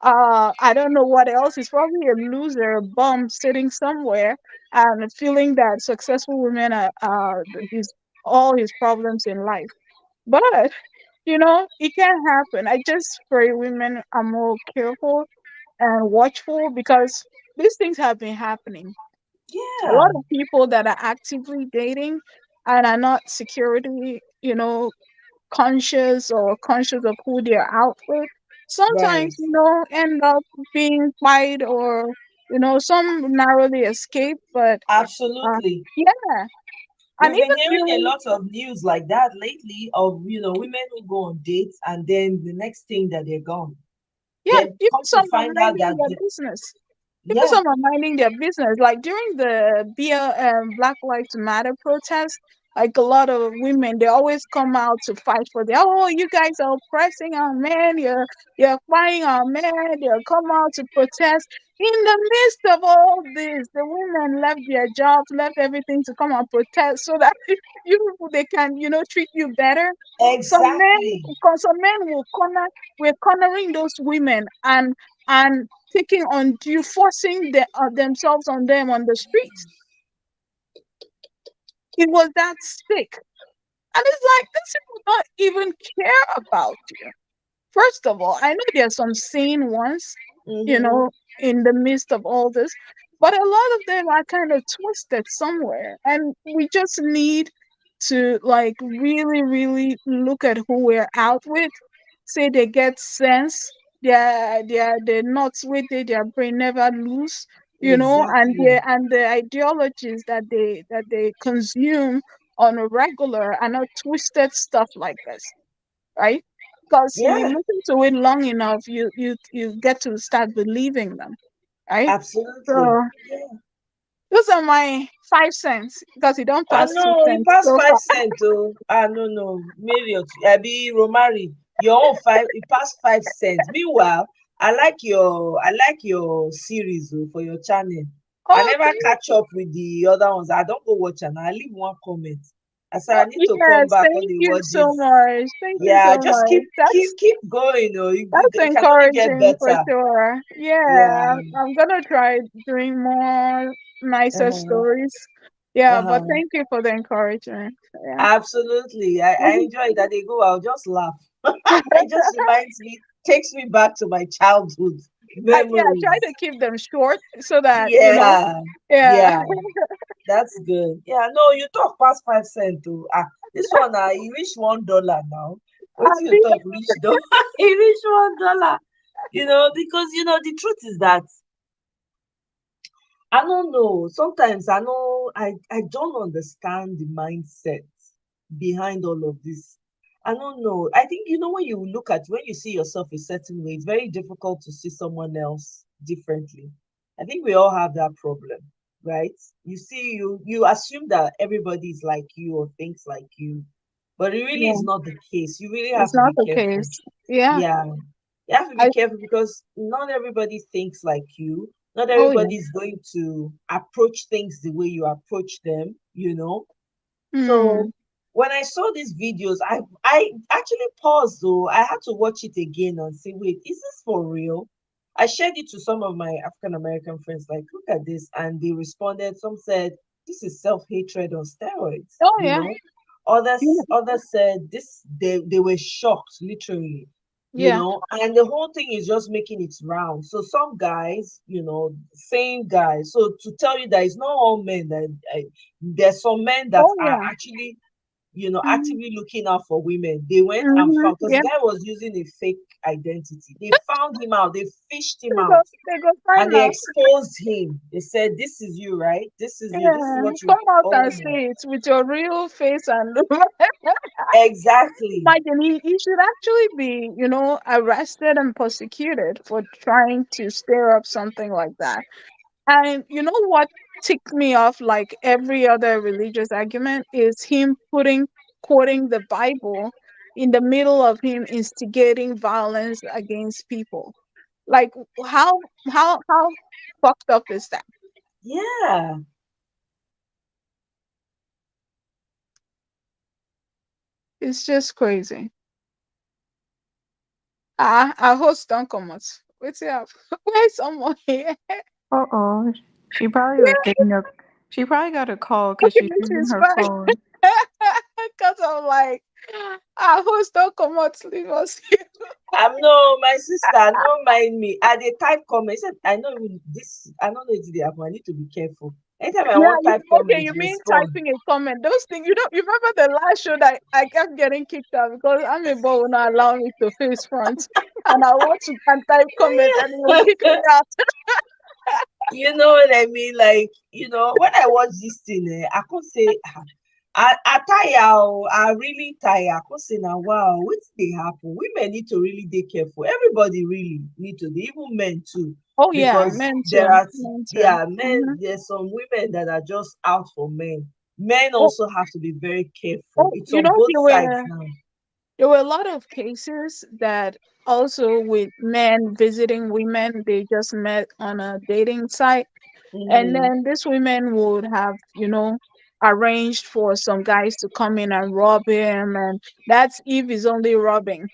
I don't know what else. He's probably a loser, a bum sitting somewhere and feeling that successful women are his all his problems in life. But it can happen. I just pray women are more careful and watchful because these things have been happening. A Yeah. lot of people that are actively dating and are not security, conscious or conscious of who they're out with, Right. sometimes, end up being quiet, or, some narrowly escape. But uh, Absolutely. yeah, and We've been even hearing a during, lot of news like that lately of, women who go on dates and then the next thing that they're gone. yeah, Then even come to some are find out minding that their business. People yeah, some are minding their business. Like during the Black Lives Matter protest, like a lot of women, they always come out to fight for the. Oh, you guys are oppressing our men. You're fighting our men. They'll come out to protest. In the midst of all this, the women left their jobs, left everything to come and protest, so that you people, they can, treat you better. exactly. Some men will we're cornering those women, and taking undue, forcing themselves on them on the streets. It was that sick. And it's like, these people don't even care about you. First of all, I know there's some sane ones, you Mm-hmm. know, in the midst of all this, but a lot of them are kind of twisted somewhere. And we just need to, like, really, really look at who we're out with. Say they get sense, they're nuts with it, their brain never loose, Exactly. and the ideologies that they consume on a regular are not twisted stuff like this, right? Because you Yeah, listen to it long enough, you get to start believing them, right? absolutely. So Yeah. those are my 5 cents, because you don't Ah pass two no, you cents pass so five far. cent oh. Ah no no, Marriott, I be Romari. Your own five, you pass 5 cents. Meanwhile, I like your series oh, for your channel. I Oh, never catch up with the other ones. I don't go watch and I leave one comment. I said I need to come yes, back when thank they you watch so this. much. Thank you Yeah, so just much. keep going. That's It can only get encouraging for better. sure. Yeah, Yeah. I'm gonna try doing more nicer Uh-huh. stories. Yeah, but Uh-huh. thank you for the encouragement. Yeah. Absolutely. I enjoy that they go. I'll just laugh. It just reminds me, takes me back to my childhood Yeah, I try memories. to keep them short so that, Yeah, yeah. yeah, that's good. Yeah, no, you talk past 5 cents too. Ah, this one you reach $1 now. What I do you mean, talk reach though? You reach $1. Because the truth is that I don't know. Sometimes I don't understand the mindset behind all of this. I don't know. I think when you see yourself a certain way, it's very difficult to see someone else differently. I think we all have that problem, right? You assume that everybody is like you or thinks like you, but it really yeah, is not the case. You really have it's to not be the careful. case. Yeah. Yeah, you have to be I careful because not everybody thinks like you. Not Oh yeah. everybody is going to approach things the way you approach them. So Hmm. when I saw these videos, I actually paused though. I had to watch it again and say, wait, is this for real? I shared it to some of my African American friends, like, look at this, and they responded. Some said, this is self-hatred on steroids, Oh you yeah. know. Yeah. Others said this they were shocked, literally, Yeah. and the whole thing is just making it round. So some guys, same guys. So to tell you that it's not all men there's some men that Oh are yeah. actually, Hmm. actively looking out for women. They went and Hmm. found because the Yeah. guy was using a fake identity. They found him out, they fished him They go. out, They go and find they out. exposed him. They said, this is you, right? This is you. This is Yeah. what you Come out oh and my say it with your real face and. exactly. Imagine he should actually be, arrested and prosecuted for trying to stir up something like that. And you know what ticked me off, like every other religious argument, is him quoting the Bible in the middle of him instigating violence against people. Like, how fucked up is that? Yeah. It's just crazy. I host don't come out. Wait up. Where's someone here? Uh-oh. She probably was getting a she probably got a call because Okay, she's using she's her fine. phone. Because I'm like, host don't come out, leave us here. I'm no, my sister, no mind me. I they type comments. I know this. I don't know if they happen. I need to be careful. Anytime I Yeah, want type okay, comment, you mean respond. typing a comment. Those things, you remember the last show that I kept getting kicked out because I'm a boy will not allow me to face front. And I want to and type comment and he will kick me out. You know what I mean? Like, when I watch this thing, I could say, I tire, I really tire. I could say now, wow, what's they happen? Women need to really be careful. Everybody really need to be, even men too, Oh yeah, because men there too. are, Men too. yeah, men. Hmm. There's some women that are just out for men. Men Oh, also have to be very careful. oh, It's on both sides now. there were a lot of cases that also with men visiting women they just met on a dating site. And Mm-hmm. then these women would have, arranged for some guys to come in and rob him. And that's if he's only robbing.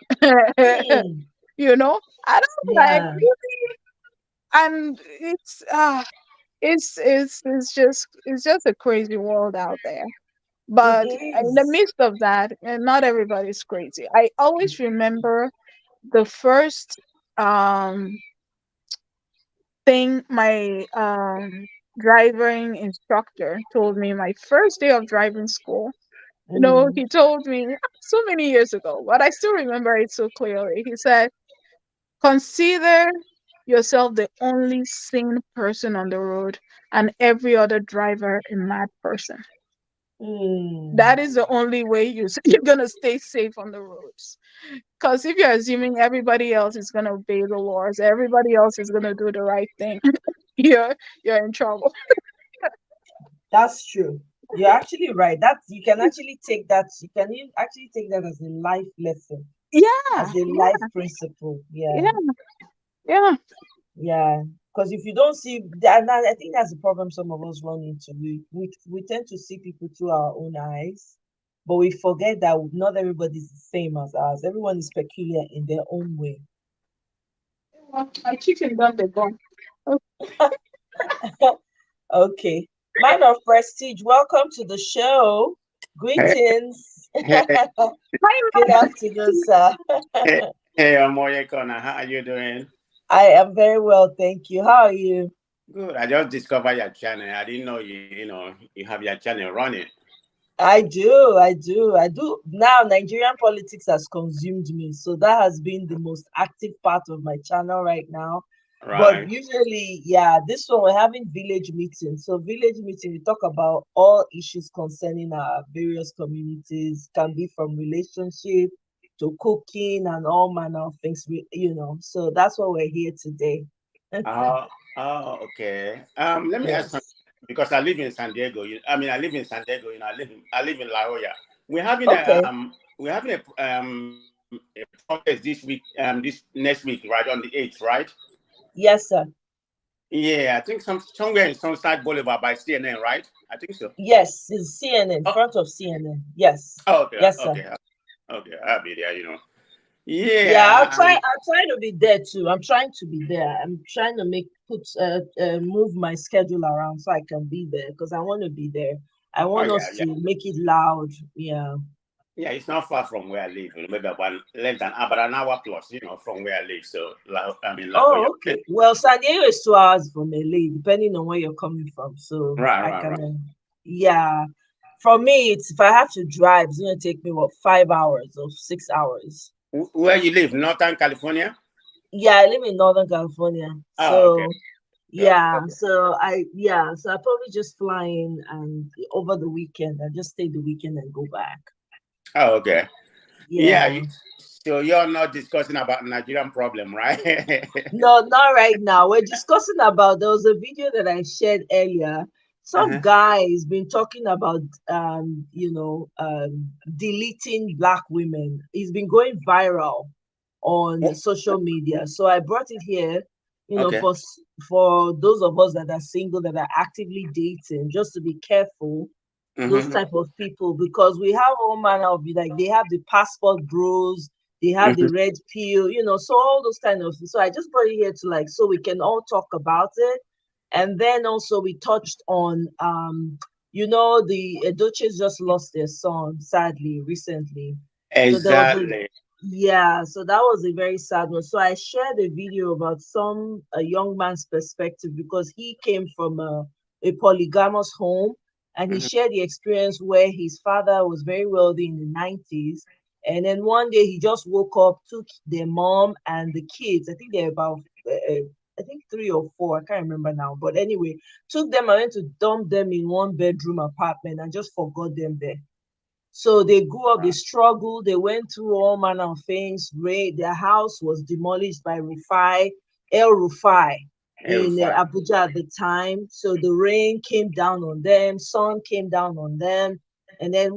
Hmm. You know? I don't like Yeah, and it's just a crazy world out there. it But in the is. midst of that, and not everybody's crazy. I always remember the first um thing my driving instructor told me my first day of driving school. Mm-hmm. He told me so many years ago, but I still remember it so clearly. He said, consider yourself the only sane person on the road and every other driver a mad person. Mm. That is the only way you're going to stay safe on the roads. Because if you're assuming everybody else is going to obey the laws, everybody else is going to do the right thing, you're in trouble. That's true. You're actually right. You can actually take that. You can actually take that as a life lesson, Yeah, as a life yeah, principle. Yeah, yeah, yeah. yeah. Because if you don't see that, and I think that's the problem some of us run into. We tend to see people through our own eyes, but we forget that not everybody is the same as us. Everyone is peculiar in their own way. Well, my chicken done the gone. Oh, Okay. Man of prestige, welcome to the show. Hey, Greetings. hey, hi, Good Mama. afternoon, sir. hey, hey, Omoye Kona, how are you doing? I am very well, thank you. How are you? Good. I just discovered your channel. I didn't know you have your channel running. I do. Now Nigerian politics has consumed me, so that has been the most active part of my channel right now. But Right. usually, yeah, this one we're having village meetings. So village meeting, we talk about all issues concerning our various communities. Can be from relationship to cooking and all manner of things. So that's what we're here today. Oh, okay. Let me ask something Yes. because I live in San Diego. I live in San Diego. I live in La Jolla. We're having Okay. a protest this week. This next week, right on the 8th, right? Yes, sir. Yeah, I think somewhere in Sunset Boulevard by CNN, right? I think so. Yes, it's CNN, Oh, front of CNN. Yes. okay, Yes, sir. okay, okay. I'll be there. Yeah, I'll Yeah. try. I'll try to be there too. I'm trying to be there. I'm trying to move my schedule around so I can be there because I want to be there. I Oh want yeah, us yeah. to make it loud. Yeah. Yeah, it's not far from where I live. Maybe about less than about an hour plus, from where I live. So, La Jolla. Oh, okay. Well, San Diego is 2 hours from LA, depending on where you're coming from. So Right, I right, can. right. Yeah. For me, it's if I have to drive, it's gonna take me 5 hours or 6 hours. Where you live? Northern California? Yeah, I live in Northern California. Oh, okay. So Okay. so I probably just fly in and over the weekend. I just stay the weekend and go back. Oh, okay. Yeah. Yeah. So you're not discussing about Nigerian problem, right? No, not right now. We're discussing about there was a video that I shared earlier. Some Uh-huh. guy has been talking about deleting black women. It's been going viral on Wh- social media. So I brought it here, Okay. for those of us that are single that are actively dating, just to be careful those Mm-hmm. type of people because we have all manner of like they have the passport bros, they have the Mm-hmm. red pill, so all those kind of things. So I just brought it here to like so we can all talk about it. And then also we touched on the Edoches just lost their son sadly recently. So there was Exactly. so that was a very sad one. So I shared a video about a young man's perspective because he came from a a polygamous home, and he Mhm. shared the experience where his father was very wealthy in the 90s. And then one day he just woke up, took their mom and the kids. I think they're about, I think 3 or 4. I can't remember now. But anyway, took them and went to dump them in one bedroom apartment and just forgot them there. So they grew up, they struggled, they went through all manner of things. Their house was demolished by El Rufai in Fine. Abuja at the time. So the rain came down on them, sun came down on them. And then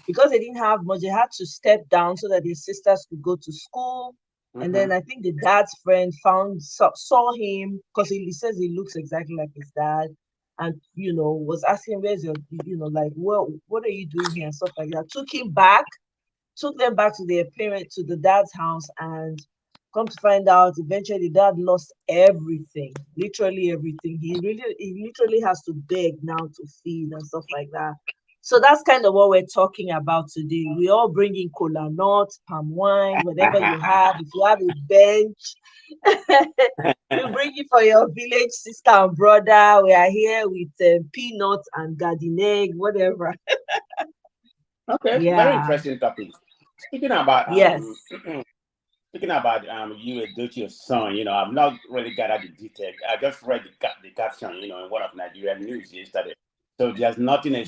because they didn't have much, they had to step down so that their sisters could go to school. And then I think the dad's friend saw him because he says he looks exactly like his dad, and was asking where's your, like, what are you doing here and stuff like that. Took them back to their parent, to the dad's house, and come to find out eventually the dad lost everything, literally everything. He literally has to beg now to feed and stuff like that. So that's kind of what we're talking about today. We all bring in cola nuts, palm wine, whatever you have. If you have a bench, you bring it for your village sister and brother. We are here with peanuts and garden egg, whatever. Okay, very Yeah. interesting topic. Speaking about Yes. speaking about you and your son, I've not really gathered the detail. I just read the caption, in one of Nigerian news yesterday. So there's nothing,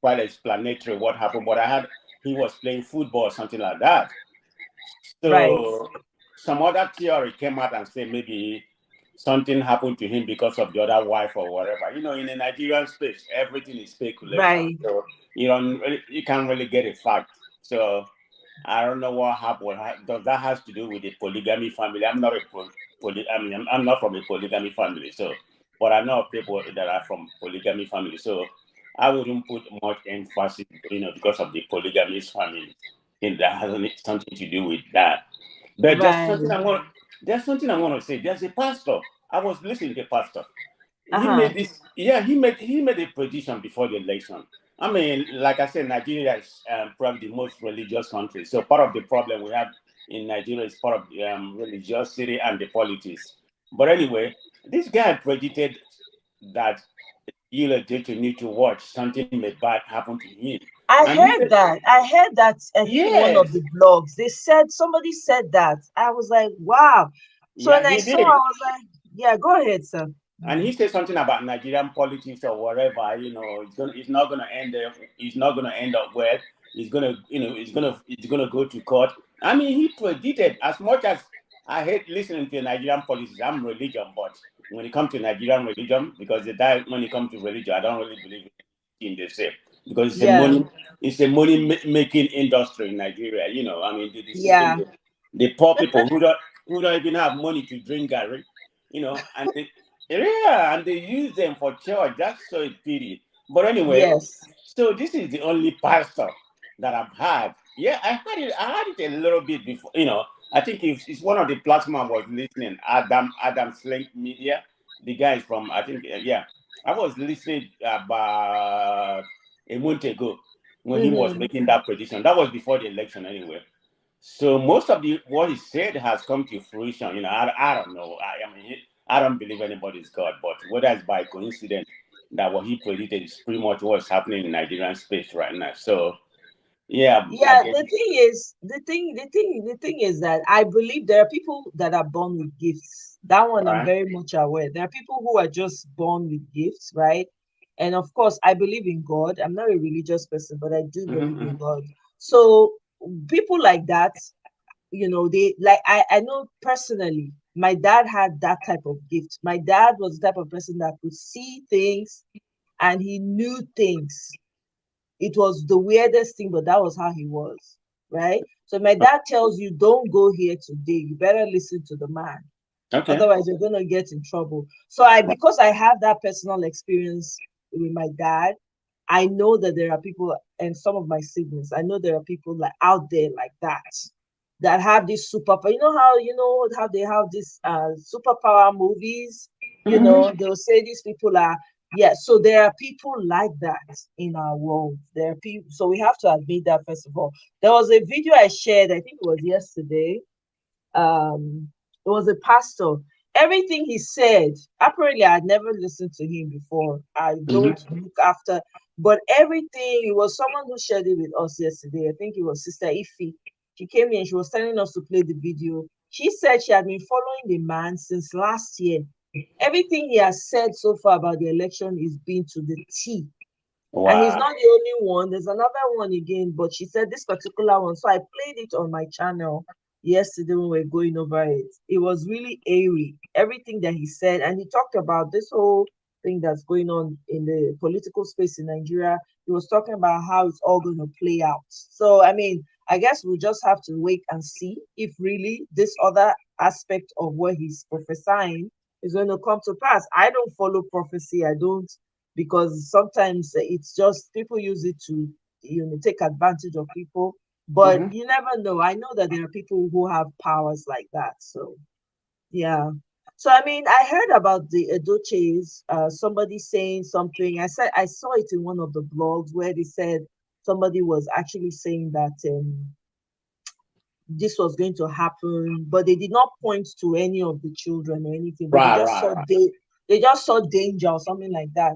quite explanatory what happened. But I had he was playing football or something like that. Right. So some other theory came out and said maybe something happened to him because of the other wife or whatever. In the Nigerian space, everything is speculation. Right. So you can't really get a fact. So I don't know what happened. Does that has to do with the polygamy family? I'm not I'm not from a polygamy family. So, but I know of people that are from polygamy family. So I wouldn't put much emphasis, because of the polygamous family. That has something to do with that. But Right. there's something I want to say. There's a pastor. I was listening to a pastor. He Uh-huh. made this. Yeah, he made a prediction before the election. I mean, like I said, Nigeria is probably the most religious country. So part of the problem we have in Nigeria is part of the religiosity and the politics. But anyway, this guy predicted that Yule Dayton need to watch something may bad happen to him. I And he heard said, that. I think in one of yes, the blogs, somebody said that. I was like, wow. So yeah, when I he saw, I did. was like, yeah, go ahead, sir. And he said something about Nigerian politics or whatever. It's not gonna end up. It's not gonna end up well. It's gonna go to court. I mean, he predicted. As much as I hate listening to Nigerian politics, I'm religion, but when it comes to Nigerian religion, because when it comes to religion, I don't really believe in the same because Yeah. it's a money making industry in Nigeria. I mean, the system, Yeah. the poor people who don't even have money to drink Gary, and yeah, and they use them for church. That's so a pity. But anyway, Yes. so this is the only pastor that I've had. Yeah, I had it a little bit before. I think it's one of the platform I was listening. Adam Slink Media. The guy is from, I think, yeah. I was listening about a month ago when he was Mm-hmm. making that prediction. That was before the election anyway. So most of the what he said has come to fruition. I don't know. I don't believe anybody's God, but whether it's by coincidence that what he predicted is pretty much what's happening in Nigerian space right now. So yeah, Yeah, the thing is that I believe there are people that are born with gifts. That one I'm right. very much aware. There are people who are just born with gifts, right? And of course, I believe in God. I'm not a religious person, but I do believe in Mm-hmm, God. So people like that, they like, I know personally, my dad had that type of gift. My dad was the type of person that could see things and he knew things. It was the weirdest thing, but that was how he was, right? So my dad tells you, don't go here today. You better listen to the man. okay. Otherwise, you're gonna get in trouble. So because I have that personal experience with my dad, I know that there are people and some of my siblings, I know there are people like out there like that have this superpower. You know how they have this superpower movies, Mm-hmm. they'll say these people are, yeah, so there are people like that in our world. There are people, so we have to admit that. First of all, there was a video I shared, I think it was yesterday. It was a pastor. everything he said, apparently I'd never listened to him before. I don't look after, but everything, it was someone who shared it with us yesterday. I think it was Sister Ife. She came in, she was telling us to play the video. She said she had been following the man since last year. Everything he has said so far about the election is been to the T. And he's Wow. not the only one. There's another one again, but she said this particular one. So I played it on my channel yesterday when we were going over it. It was really airy, everything that he said. And he talked about this whole thing that's going on in the political space in Nigeria. He was talking about how it's all going to play out. So, I mean, I guess we'll just have to wait and see if really this other aspect of what he's prophesying is going to come to pass. I don't follow prophecy. I don't, because sometimes it's just people use it to take advantage of people, but you never know. I know that there are people who have powers like that, so yeah. So I mean, I heard about the Edoches, somebody saying something. I saw it in one of the blogs where they said somebody was actually saying that this was going to happen, but they did not point to any of the children or anything, but they Right, just right, saw right. they just saw danger or something like that,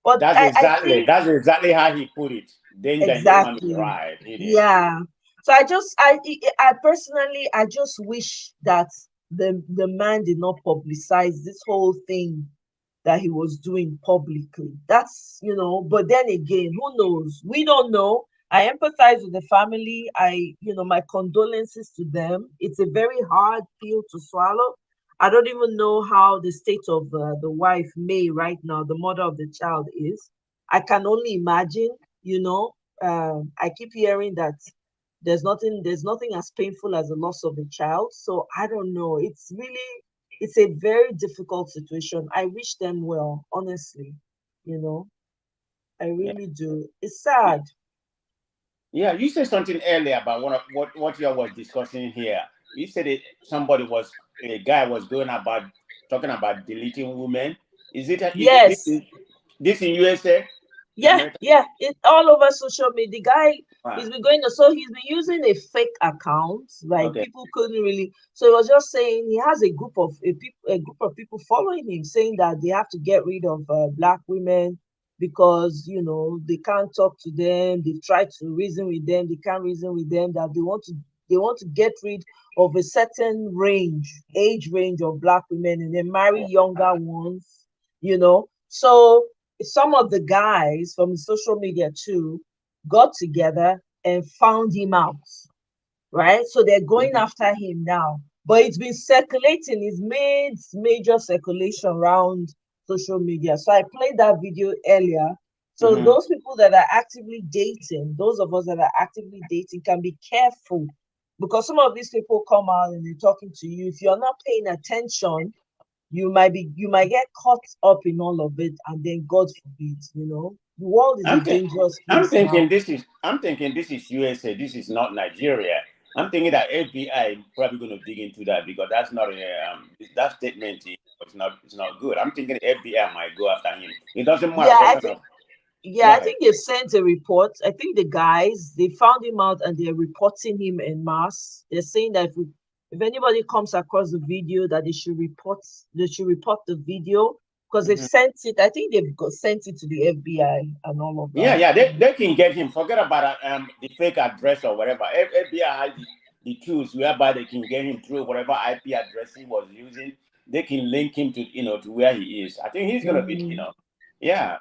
But I think That's exactly how he put it. Danger in the family, exactly, right? He did. yeah. So I personally, I just wish that the man did not publicize this whole thing that he was doing publicly. But then again, who knows? We don't know. I empathize with the family. My condolences to them. It's a very hard pill to swallow. I don't even know how the state of the wife, May, right now, the mother of the child, is. I can only imagine, I keep hearing that there's nothing as painful as the loss of a child. So I don't know. It's a very difficult situation. I wish them well, honestly. You know, I Yeah. really do. It's sad. Yeah, you said something earlier about one of what you was discussing here. You said a guy was going about talking about deleting women. Yes. This in USA, Yeah, America? yeah. It's all over social media. The guy Right. he's been using a fake account. Like Okay. people couldn't really. So he was just saying he has a group of people following him, saying that they have to get rid of black women because they can't talk to them. They've tried to reason with them. They can't reason with them. That they want to get rid of a certain age range of black women, and then marry younger ones. So some of the guys from social media too got together and found him out, right? So they're going after him now. But it's been circulating, it's made major circulation around social media. So I played that video earlier. So Mm-hmm. those people that are actively dating, those of us that are actively dating, can be careful because some of these people come out and they're talking to you. If you're not paying attention, you might get caught up in all of it, and then God forbid, the world is a I'm think, dangerous place now. I'm thinking this is USA. This is not Nigeria. I'm thinking that FBI probably going to dig into that because that's not that statement is not good. I'm thinking FBI might go after him. It doesn't matter Yeah, what I kind think of. yeah, Go I ahead. think they've sent a report. I think the guys, they found him out and they're reporting him en masse. They're saying that if anybody comes across the video, that they should report the video because they've Mhm. sent it. I think sent it to the FBI and all of Yeah, that. yeah, they can get him. Forget about the fake address or whatever. FBI has the tools whereby they can get him through whatever IP address he was using. They can link him to where he is. I think he's gonna be Mhm. yeah,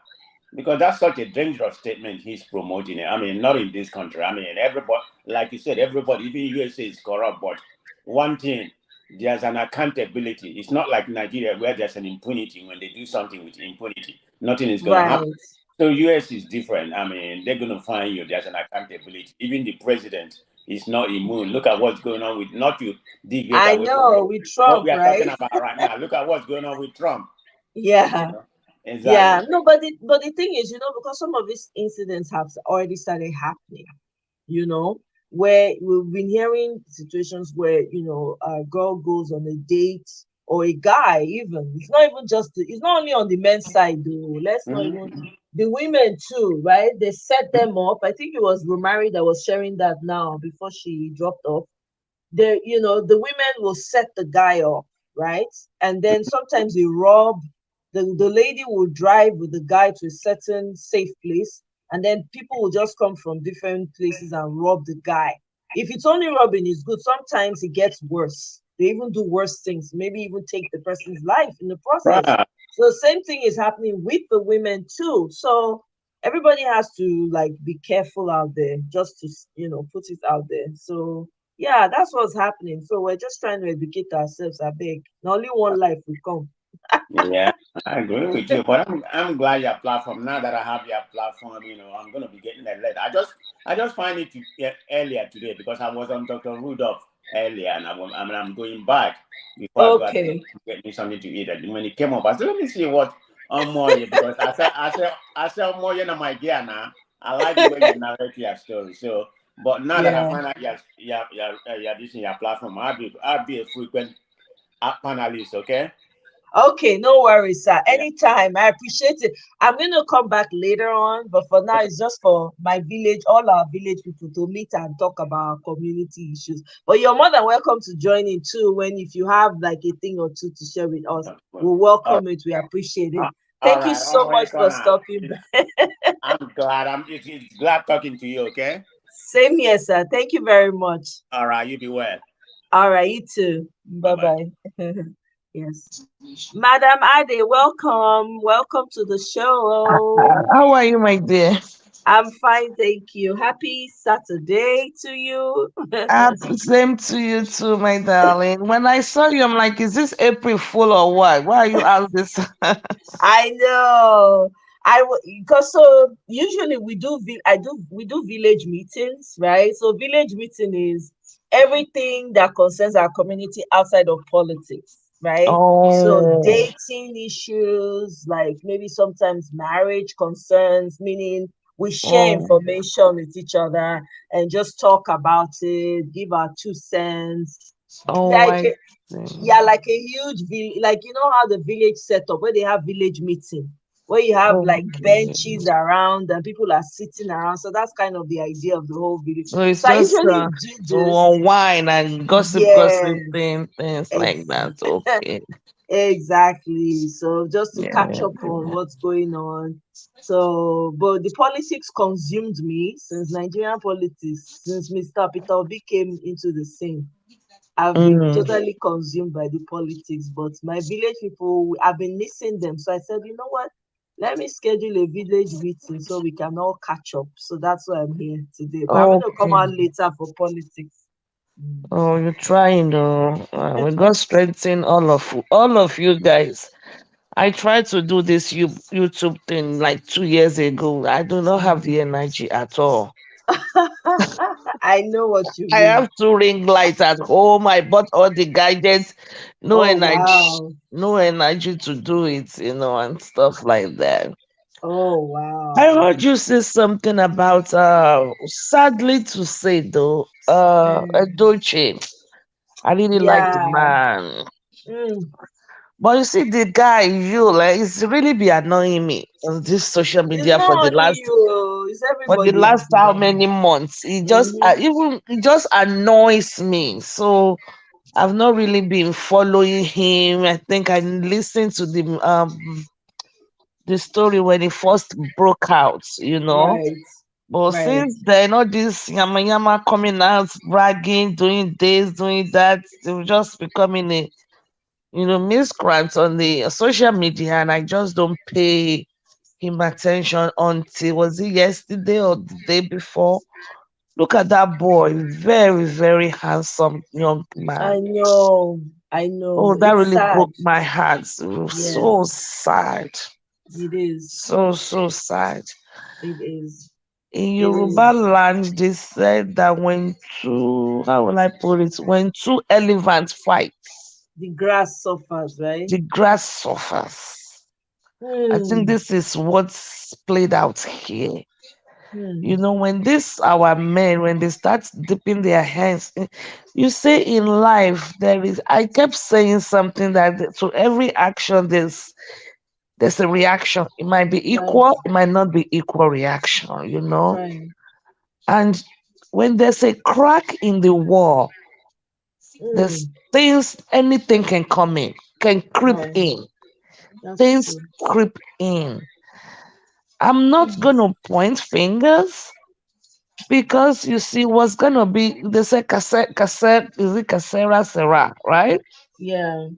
because that's such a dangerous statement he's promoting. I mean, not in this country. I mean, everybody, like you said, everybody, even USA is corrupt. But one thing, there's an accountability. It's not like Nigeria where there's an impunity. When they do something with impunity, nothing is gonna happen. Right. So US is different. I mean, they're going to find you. There's an accountability. Even the president is not immune. Look at what's going on with, not to deviate I away from know with what we Trump, are talking right? about right now. Look at what's going on with Trump. You Yeah. know? Yeah, Exactly. no, but the thing is, because some of these incidents have already started happening, you know, where we've been hearing situations where, a girl goes on a date or a guy even. It's not only on the men's side though. Let's not even Mhm. the women too, right? They set them up. I think it was Romari that was sharing that now before she dropped off. The women will set the guy up, right? And then sometimes they rob. The lady will drive with the guy to a certain safe place, and then people will just come from different places and rob the guy. If it's only robbing, it's good. Sometimes it gets worse. They even do worse things, maybe even take the person's life in the process. Right. So the same thing is happening with the women too. So everybody has to like be careful out there, just to put it out there. So yeah, that's what's happening. So we're just trying to educate ourselves. I beg. Now only one life will come. Yeah, I agree with you, but I'm glad your platform. Now that I have your platform, I'm gonna be getting that letter. I just find it earlier today because I was on Dr. Rudolph earlier, and I'm going back before I go out to Okay. get me something to eat. And when it came up, I said, "Let me see what more because I said more in my gear now. I like the way you narrate your story. So, but now that I Yeah. find out you're this in your platform, I'll be a frequent panelist. Okay. Okay, no worries, sir. Yeah. Anytime. I appreciate it. I'm going to come back later on, but for now, it's just for my village, all our village people to meet and talk about community issues. But you're more than welcome to join in too when if you have like a thing or two to share with us. Well, We all welcome it. We appreciate it. right, all Thank you right. so Oh, much you for gonna? stopping by. I'm glad. It's glad talking to you. Okay. Same here, sir. Thank you very much. All right. You be well. All right, you too. Bye Bye bye. bye. Yes. Madam Ade, welcome. Welcome to the show. How are you, my dear? I'm fine, thank you. Happy Saturday to you. Same to you too, my darling. When I saw you, I'm like, is this April Fool or what? Why are you out this? I know. Because so usually we do village meetings, right? So village meeting is everything that concerns our community outside of politics, right? So Oh, dating issues, like maybe sometimes marriage concerns, meaning we share oh, information with each other and just talk about it, give our 2 cents. oh, Like I see. yeah, like a huge like how the village set up where they have village meeting, where you have like Okay. benches around and people are sitting around. So that's kind of the idea of the whole village. So it's So I just usually do to this. unwind and gossip, Yes, things like ex- that. Okay. exactly. So just to catch Yeah. up on what's going on. So, but the politics consumed me since Nigerian politics, since Mr. Peter Obi came into the scene. I've been Mm. totally consumed by the politics, but my village people, I've been missing them. So I said, you know what? Let me schedule a village meeting so we can all catch up. So that's why I'm here today. But I'm going to come Okay. out later for politics. Mm. Oh, you're trying though. We got strengthen all of you guys. I tried to do this YouTube thing like 2 years ago. I do not have the energy at all. I know what you I mean. have two ring lights at home. I bought all the gadgets. No Oh, energy, wow. no energy to do it, and stuff like that. Oh, I wow. heard you say something about sadly to say though, Mm. Dolce. I really like the Yeah. man. Mm. But you see, the guy, you like, it's really be annoying me on this social It's media not only you, it's for the everybody out last how there. many months. Mm-hmm. It just annoys me. So I've not really been following him. I think I listened to the story when it first broke out. Right. But Right. since then, all this yama yama coming out, bragging, doing this, doing that, they're just becoming a miscreant on the social media, and I just don't pay him attention until was it yesterday or the day before. Look at that boy, very, very handsome young I man. know. I Oh, know. that It's really sad. broke my heart. It was so Yes, sad. it is. So, so sad. It is. In It Yoruba is. land, they said that how will I put it? When two elephants fight, The grass suffers, right? the grass suffers. I think Hmm. this is what's played out here. Hmm. When this our men, when they start dipping their hands, you say in life I kept saying something that to every action there's a reaction. It might be Right. equal, it might not be equal reaction. Right. And when there's a crack in the wall, There's Mm. things, anything can come in, can creep Right. in. That's Things true. creep in. I'm not Mm. gonna point fingers because you see what's gonna be. They say cassette is it cassera sera, right? Yeah.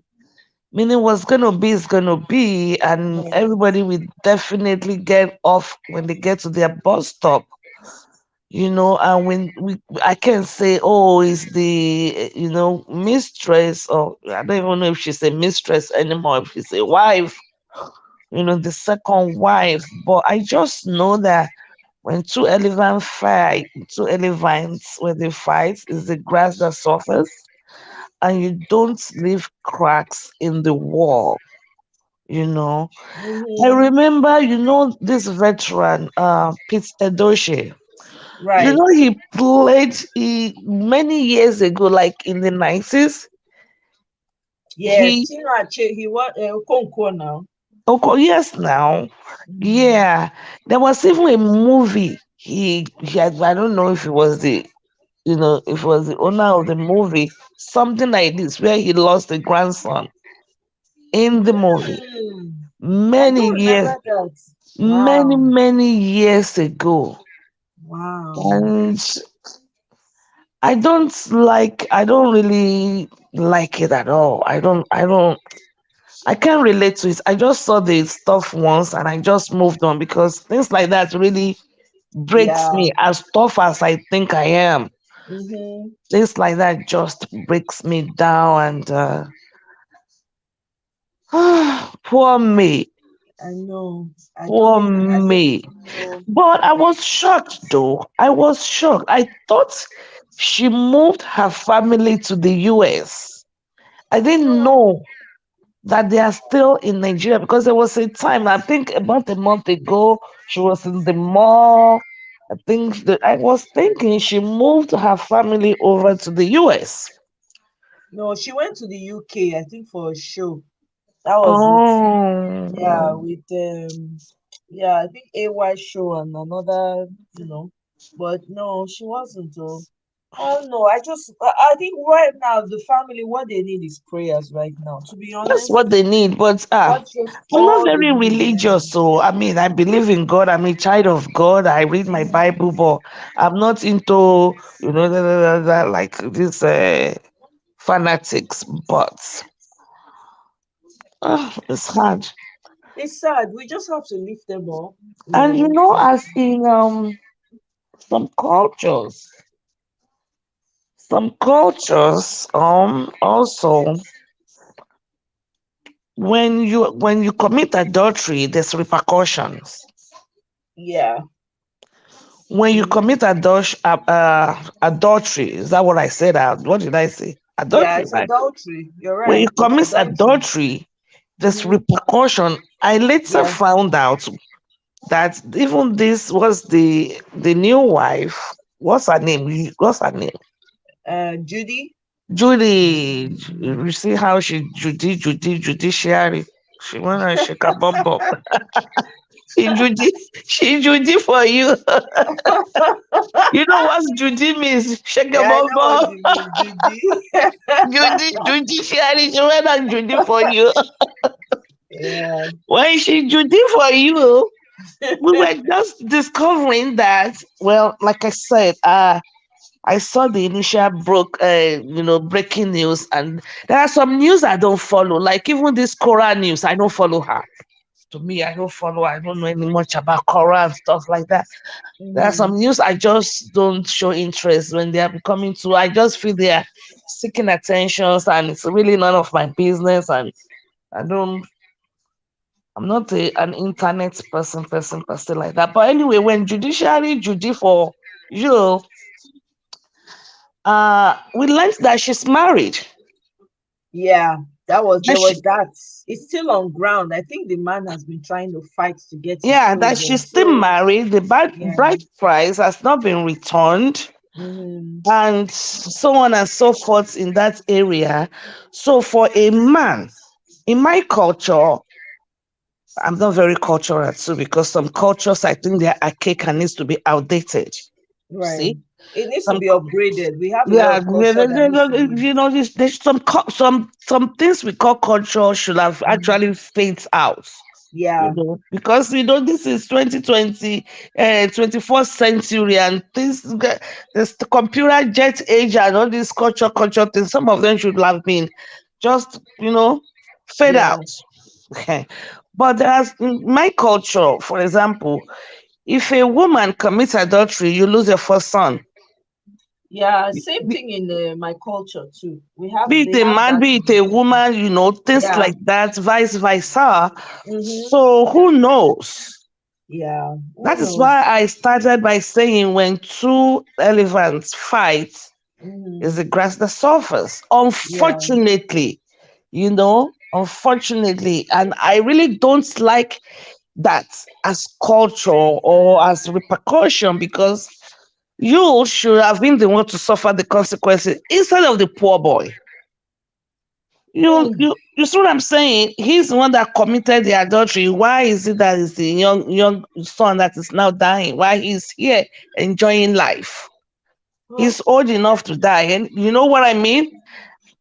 Meaning what's gonna be is gonna be, and Right. everybody will definitely get off when they get to their bus stop. And when I can't say, oh, it's the mistress, or I don't even know if she's a mistress anymore, if she's a wife, the second wife. But I just know that when two elephants when they fight, is the grass that suffers, and you don't leave cracks in the wall. You know, I Mm-hmm. remember, this veteran, Pete Edoche. Right. He played many years ago, like in the 90s. Yes. He, He was Okonkwo now. yes, now, Mm. yeah. There was even a movie. He had, I don't know if it was if it was the owner of the movie, something like this, where he lost a grandson in the movie Mm. I many don't years, remember that. many, Wow. many years ago. Wow. And I don't really like it at all. I can't relate to it. I just saw the stuff once and I just moved on because things like that really breaks Yeah. me as tough as I think I am. Mm-hmm. Things like that just breaks me down poor me. I know. I Poor don't. I don't me. know. But I was shocked though. I was shocked. I thought she moved her family to the US. I didn't No. know that they are still in Nigeria because there was a time, I think about a month ago, she was in the mall. I think that I was thinking she moved her family over to the US. No. She went to the UK. I think for a show. That was it. Yeah. Oh, With Yeah. I think AY show and another. But no, she wasn't. Oh. Oh no. I think right now the family what they need is prayers right now. To be that's honest, what they need. But that's just I'm not all they very need. Yeah. religious, so I mean, I believe in God. I'm a child of God. I read my Bible, but I'm not into like this fanatics. But it's hard. It's sad. We just have to lift them up. You And know. as in some cultures, also when you commit adultery, there's repercussions. Yeah. When you Mm-hmm. commit adultery, is that what I said? What did I say? Yeah, Adultery, it's right? adultery. You're When you right. It's commit adultery. adultery, there's Mm-hmm. repercussion. I later Yeah. found out that even this was the new wife. What's her name? What's her name? Judy. Judy. Mm. You see how judiciary. She wanna shake a bum bum. She Judy for you. You know what Judy means? Shake a Yeah, I bum know what bum. you mean, Judy. Judiciary. She wanna Judy for you. Yeah. When she Judy for you, we were just discovering that. Well, like I said, I saw the initial breaking news, and there are some news I don't follow. Like even this Cora news, I don't follow her. To me, I don't follow. I don't know any much about Cora and stuff like that. There are Mm-hmm. some news I just don't show interest when they are becoming too. I just feel they are seeking attentions, and it's really none of my business. And I don't. I'm not an internet person like that. But anyway, when judiciary Judy for you, we learned that she's married. Yeah, And there she, was that. It's still on ground. I think the man has been trying to fight to get his yeah, that children. she's still So married. The yeah. bride price has not been returned, Mm-hmm. and so on and so forth in that area. So for a man, in my culture, I'm not very cultural too because some cultures I think they're archaic and needs to be outdated. Right. See? It needs to Some be upgraded. We have a lot yeah, of culture that needs to be. there's some things we call culture should have actually fades out. Yeah, Because this is 2020, 21st century, and this the computer jet age and all these culture things. Some of them should have been just fade yeah, out. Okay, but there's in my culture, for example, if a woman commits adultery, you lose your first son. yeah. Same thing in my culture too. Be it They a have man, that be in it a my culture. woman, things Yeah. like that, vice versa. Mm-hmm. So who knows? Yeah. Who That is why knows? I started by saying when two elephants fight, is Mm-hmm. the grass that suffers. Yeah. Unfortunately, and I really don't like that as culture or as repercussion because you should have been the one to suffer the consequences instead of the poor boy. Mm. You see what I'm saying? He's the one that committed the adultery. Why is it that it's the young son that is now dying? Why he's here enjoying life? Well, He's old enough to die, and you know what I mean?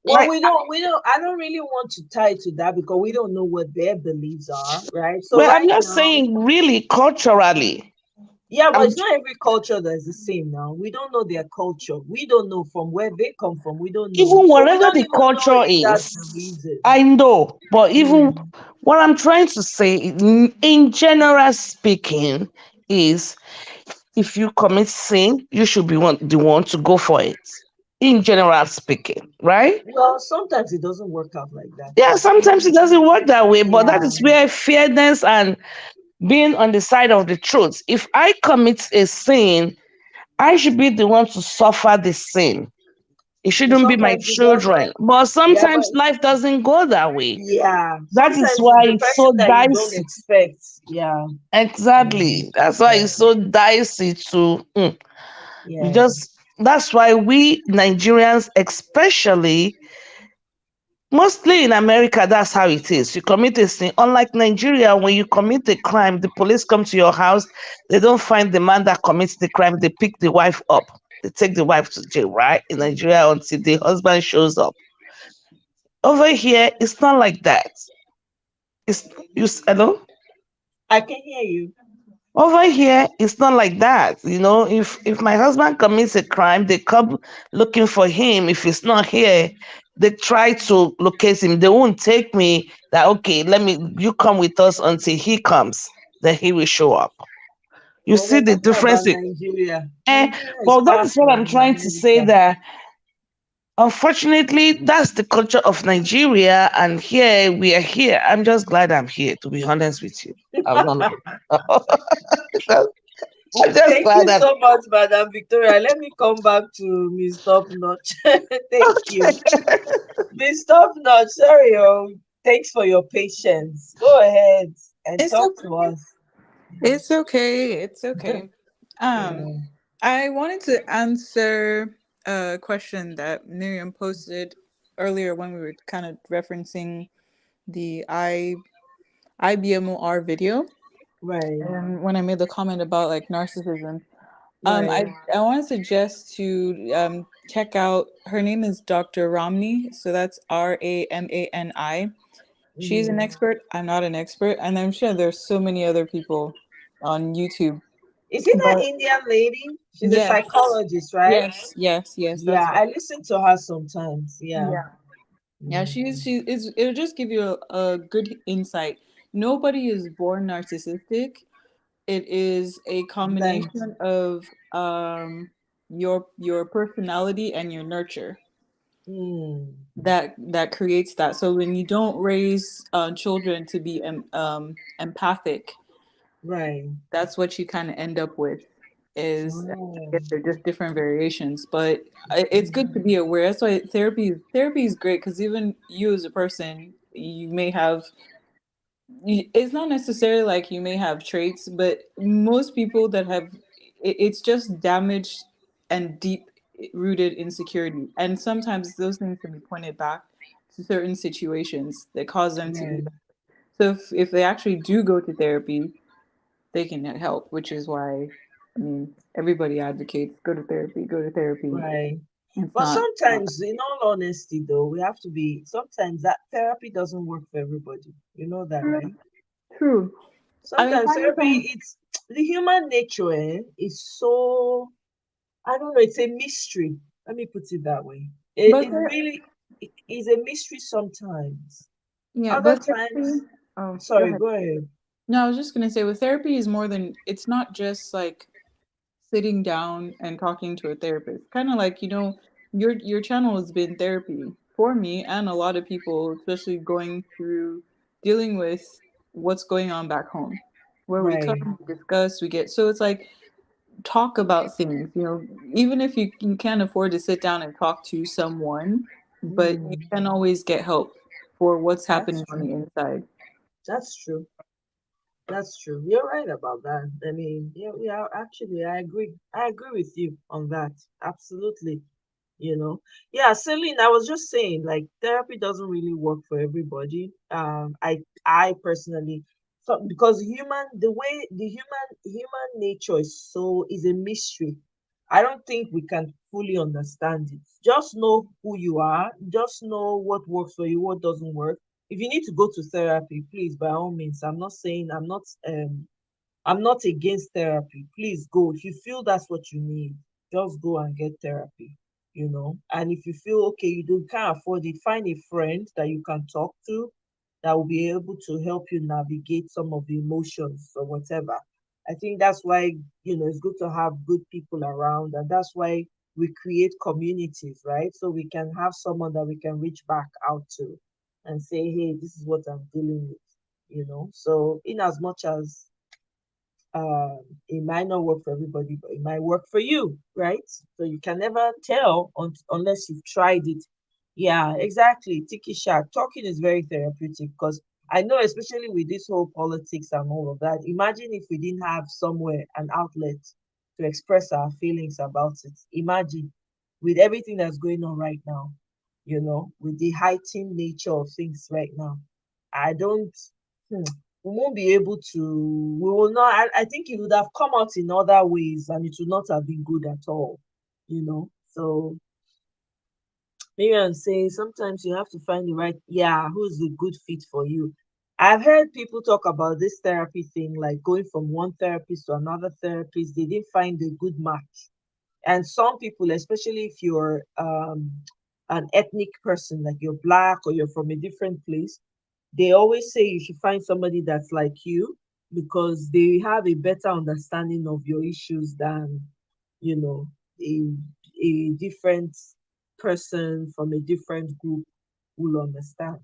well, Like, we don't. I don't really want to tie to that because we don't know what their beliefs are, right? So well, I'm right just now, saying, really culturally. yeah, but I'm it's not every culture that's the same now. We don't know their culture. We don't know from where they come from. We don't know. even So we whatever don't the even know culture if that's the is, reason. I know, but even Mm. what I'm trying to say, in general speaking, is if you commit sin, you should be the one to go for it. In general speaking, right? Well, sometimes it doesn't work out like that Yeah, too. sometimes it doesn't work that way, but that Yeah. is where fairness and being on the side of the truth. If I commit a sin, I should be the one to suffer the sin. It But shouldn't be my sometimes it doesn't. children. But Yeah, but sometimes life doesn't go that way. yeah, That is sometimes it's why the it's person so that you don't dicey. expect. Yeah. Yeah. Exactly. That's why Yeah. it's so dicey to you Yeah. just that's why we Nigerians especially mostly in America, that's how it is. You commit a sin. Unlike Nigeria, when you commit a crime, the police come to your house. They don't find the man that commits the crime. They pick the wife up. They take the wife to jail, right? In Nigeria, until the husband shows up. Over here, it's not like that. Hello? I can hear you. Over here, it's not like that. If my husband commits a crime, they come looking for him. If he's not here, they try to locate him. They won't take me that okay, you come with us until he comes, then he will show up. You But see we're the talking about difference? Nigeria. Eh, Nigeria is but that far is what I'm from trying to say America. that unfortunately that's the culture of Nigeria, and here we are here. I'm just glad I'm here, to be honest with you. I'm not I'm just Thank glad you I'm so much, Madam Victoria. Let me come back to Miss Top Notch. Thank you. Miss Top Notch, sorry, thanks for your patience. Go ahead and It's talk okay. to us. It's okay. It's okay. Um, Yeah. I wanted to answer a question that Miriam posted earlier when we were kind of referencing the IBMOR video, Right, and when I made the comment about like narcissism. right. I want to suggest to check out. Her name is Dr. Romney, so that's Ramani. She's an Mhm. expert. I'm not an expert, and I'm sure there's so many other people on YouTube. Is it that But Indian lady? She's a yes, psychologist, right? yes, Yeah, that's her. I listen to her sometimes. Yeah. Yeah, yeah. Mm. She is. It'll just give you a good insight. Nobody is born narcissistic. It is a Right. combination of your personality and your nurture Mm. that creates that. So when you don't raise children to be empathic, Right. that's what you kind of end up with. Is I Oh. guess they're just different variations, but it's good to be aware. That's why therapy is great because even you as a person, you may have it's not necessarily like you may have traits, but most people that have it's just damaged and deep rooted insecurity. And sometimes those things can be pointed back to certain situations that cause them to do Right. that. So if they actually do go to therapy, they can help, which is why. I mean, everybody advocates go to therapy, go to therapy. Right. It's But not sometimes, in all honesty, though, we have to be, sometimes that therapy doesn't work for everybody. You know that, true. right? True. I mean, Sometimes finding therapy, someone. it's the human nature, is so, I don't know, it's a mystery. Let me put it that way. But It really it is a mystery sometimes. yeah, Other but times, therapy. Oh, go sorry, ahead. go ahead. No, I was just gonna say with therapy is more than it's not just like sitting down and talking to a therapist. Kind of like, your channel has been therapy for me and a lot of people, especially going through dealing with what's going on back home. Where we Right. come, we discuss, we get so it's like talk about things, even if you can't afford to sit down and talk to someone, but you Mm, can always get help for what's that's happening on true. the inside. That's true. That's true. You're right about that. I mean, yeah, yeah, actually, I agree. I agree with you on that. Absolutely. you know yeah, Celine, I was just saying, like, therapy doesn't really work for everybody. I personally, so because human the way the human nature is a mystery. I don't think we can fully understand it. Just know who you are, just know what works for you, what doesn't work. If you need to go to therapy, please, by all means. I'm not against therapy. Please go. If you feel that's what you need, just go and get therapy. And if you feel okay, can't afford it, find a friend that you can talk to that will be able to help you navigate some of the emotions or whatever. I think that's why, it's good to have good people around, and that's why we create communities, right? So we can have someone that we can reach back out to and say, hey, this is what I'm dealing with. So in as much as it might not work for everybody, but it might work for you, right? So you can never tell unless you've tried it. Yeah, exactly. Tiki Shark. Talking is very therapeutic because I know, especially with this whole politics and all of that, imagine if we didn't have somewhere, an outlet to express our feelings about it. Imagine with everything that's going on right now, with the heightened nature of things right now. I don't. Hmm, we won't be able to, we will not, I think it would have come out in other ways and it would not have been good at all. So maybe I'm saying sometimes you have to find the right, yeah, who's the good fit for you. I've heard people talk about this therapy thing, like going from one therapist to another therapist. They didn't find a good match. And some people, especially if you're an ethnic person, like you're black or you're from a different place, they always say you should find somebody that's like you because they have a better understanding of your issues than, you know, a, a different person from a different group will understand.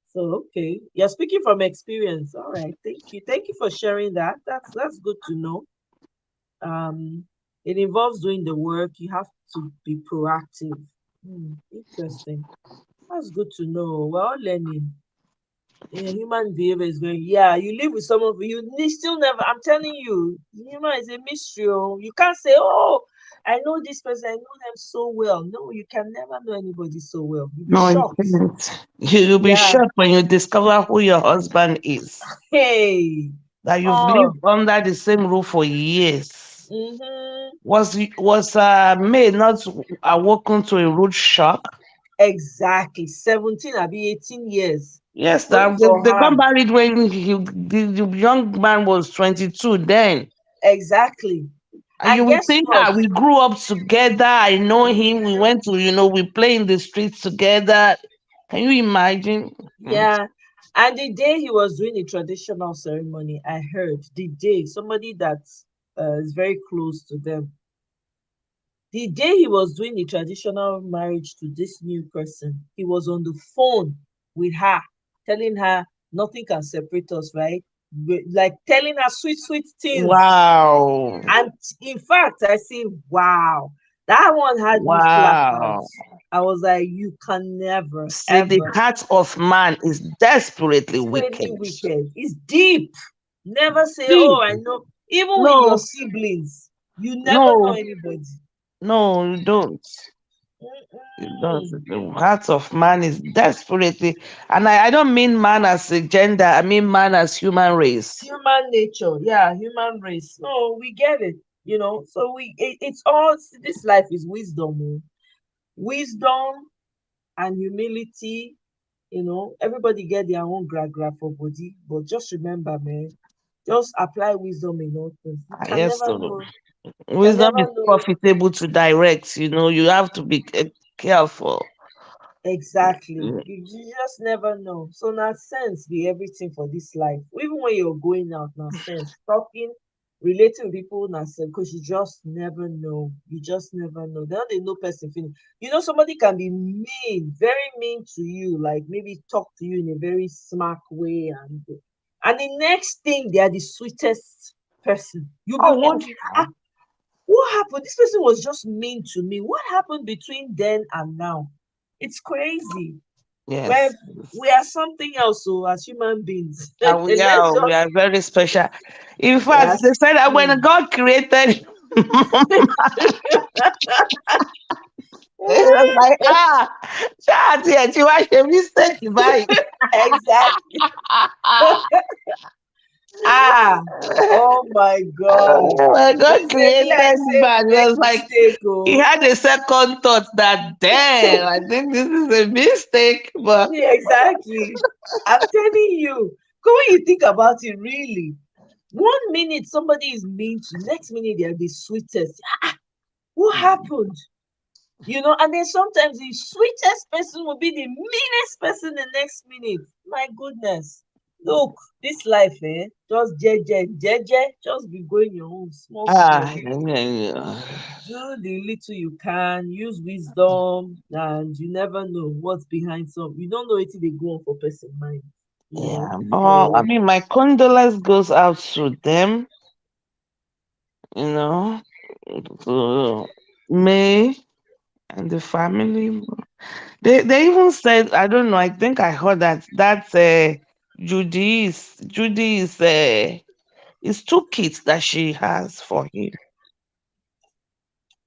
So okay, you're speaking from experience. All right, thank you. Thank you for sharing that. That's good to know. It involves doing the work. You have to be proactive. Interesting. That's good to know. We're all learning. Yeah, human behavior is going. Yeah, you live with someone, still never. I'm telling you, human is a mystery. Oh. You can't say, "Oh, I know this person. I know them so well." No, you can never know anybody so well. You'll be No, you shocked. can't. You'll be Yeah. shocked when you discover who your husband is. Hey. That you've Oh. lived under the same roof for years. Mm-hmm. Was May not awoken to a rude shock? Exactly. 17, I'll be 18 years. Yes, Going for they got her. married when the young man was 22 then. Exactly. And you And would guess think, what? we grew up together. I know him. We went to, we play in the streets together. Can you imagine? Hmm. Yeah. And the day he was doing the traditional ceremony, I heard the day somebody that is very close to them, the day he was doing the traditional marriage to this new person, he was on the phone with her, telling her nothing can separate us, right? Like telling her sweet, sweet things. Wow. And in fact, I say, wow, that one had me Wow. flattered. I was like, you can never, See, the ever. heart of man is desperately Desperately wicked. wicked. It's deep. Never say, oh, See, I know. Even with your no, siblings, you never know no, anybody. no, you don't. It does. Mm-mm. The heart of man is desperately, and I don't mean man as a gender. I mean man as human race. Human nature, yeah, human race. No, we get it, So it's all, this life is wisdom, wisdom and humility. Everybody get their own gra for body, but just remember, man, just apply wisdom in all things. You can Yes, never so know. You can wisdom never is know. profitable to direct. You have to be careful. Exactly. Mm. You just never know. So now sense be everything for this life. Even when you're going out, now sense. Talking, relating with people, now sense. Because you just never know. You just never know. They know person feeling. Somebody can be mean, very mean to you, like maybe talk to you in a very smack way, and the next thing they are the sweetest person. You'll be Oh yes, wondering, what happened? This person was just mean to me. What happened between then and now? It's crazy. Well, yes. we are something else, so as human beings. Let's We just are very special. In fact, yes. they said that when Hmm. God created, it was like, that's it. You are a mistake, bye. Exactly. Ah, oh my God. When They God say me, I created say we man, it make was like mistake. he Oh, had a second thought that damn, I think this is a mistake, but yeah, exactly. I'm telling you. Go when you think about it, really. 1 minute somebody is mean to you, next minute they are the sweetest. What happened? And then sometimes the sweetest person will be the meanest person the next minute. My goodness. Look, this life, just jeje, jeje, just be going your own small, small. yeah. Do the little you can, use wisdom, and you never know what's behind some. You don't know it they go on for person mind, Yeah, I So, mean, my condolence goes out to them, you know, to May and the family. They even said, I don't know, I think I heard that Judy is two kids that she has for him.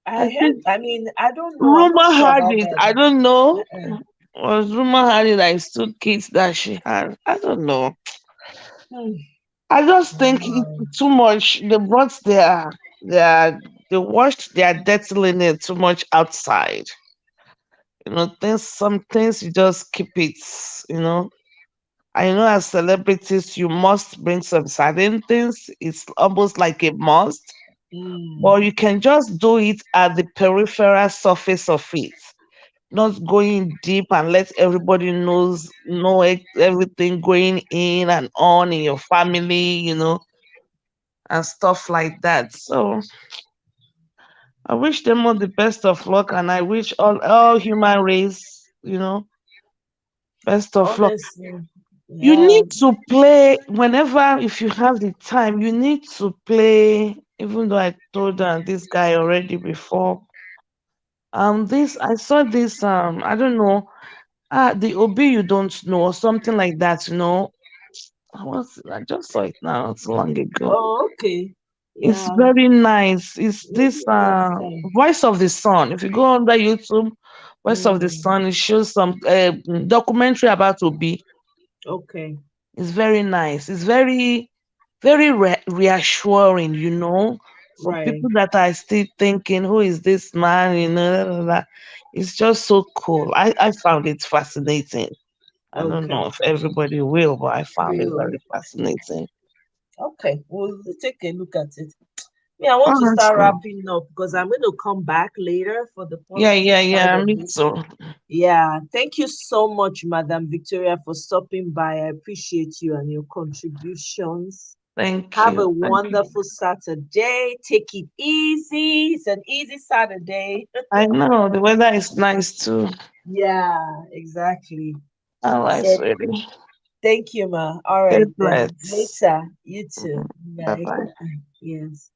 I think I mean, I don't know. I'm not rumor sure had about it, that. I don't know. Uh-uh. Was rumor had it that it's two kids that she has. I don't know. Hmm. I just think Wow. it's too much. They brought they washed their dirty linen too much outside. Some things you just keep it, you know. I know as celebrities you must bring some certain things. It's almost like a must. Hmm. But you can just do it at the peripheral surface of it, not going deep and let everybody know everything going in and on in your family, and stuff like that. So I wish them all the best of luck, and I wish all human race, best of luck. Honestly, You yeah. need to play whenever, if you have the time, you need to play. Even though I told this guy already before, this I saw this, I don't know, the Obi you don't know or something like that. I just saw it now. It's long ago. Oh, okay. It's Yeah. very nice. It's this Maybe next time. Voice of the Sun. If you go under YouTube, Voice of the Hmm. Sun, it shows some documentary about Obi. Okay. It's very nice. It's very, very reassuring, for Right. people that are still thinking, who is this man? It's just so cool. I found it fascinating. I don't know Okay. if everybody will, but I found it Real. very fascinating. Okay. We'll take a look at it. Me, I Oh, want to that's start good. wrapping up because I'm going to come back later for the Yeah, positive yeah, side yeah. of Me it. too. Yeah. Thank you so much, Madam Victoria, for stopping by. I appreciate you and your contributions. Thank Have you. a Thank you. wonderful Saturday. Take it easy. It's an easy Saturday. I know the weather is nice too. Yeah, exactly. All right, So sweetie. thank you, ma. All right Good then. night. Later. You too. Bye Bye. bye. Yes.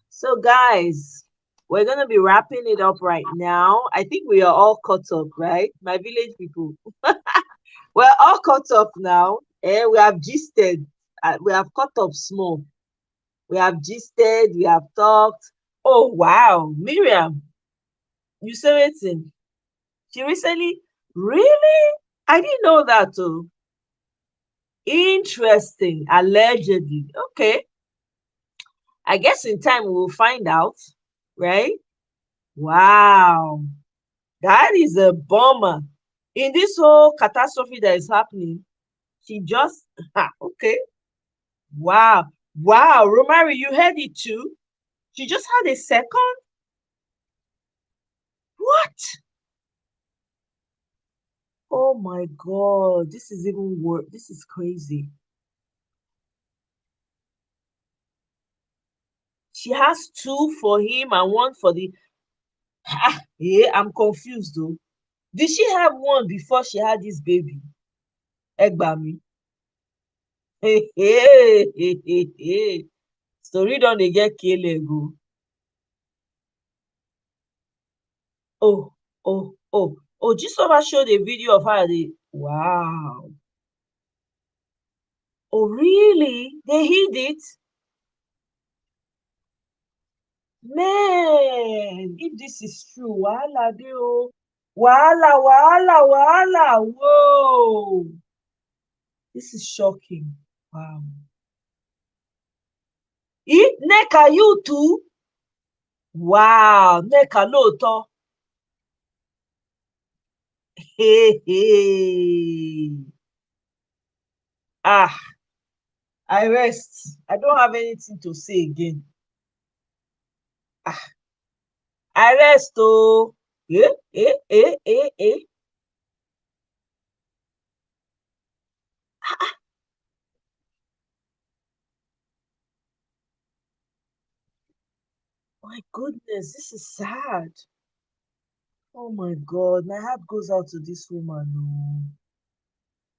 So guys, we're gonna be wrapping it up right now. I think we are all caught up, right? My village people. We're all caught up now. We have gisted. We have caught up small. We have gisted. We have talked. Oh wow, Miriam, you say anything? She recently, really? I didn't know that too. Interesting. Allegedly. Okay. I guess in time we'll find out, right? Wow. That is a bummer. In this whole catastrophe that is happening, she just, okay. Wow. Wow. Romari, you heard it too? She just had a second? What? Oh my God. This is even worse. This is crazy. She has two for him and one for the. Yeah, I'm confused though. Did she have one before she had this baby? Egbami. Hey, hey, hey, hey, hey. Story don dey get kele go. Oh, oh, Jisova showed a video of her. Wow. Oh, really? They hid it? Man, if this is true, wahala dey o. Wahala. Whoa. This is shocking. Wow. Nneka, you too? Wow, Nneka lóòótọ́. Hey. Ah, I rest. I don't have anything to say again. Ah, I rest oh. Eh. My goodness, this is sad. Oh my God, my heart goes out to this woman.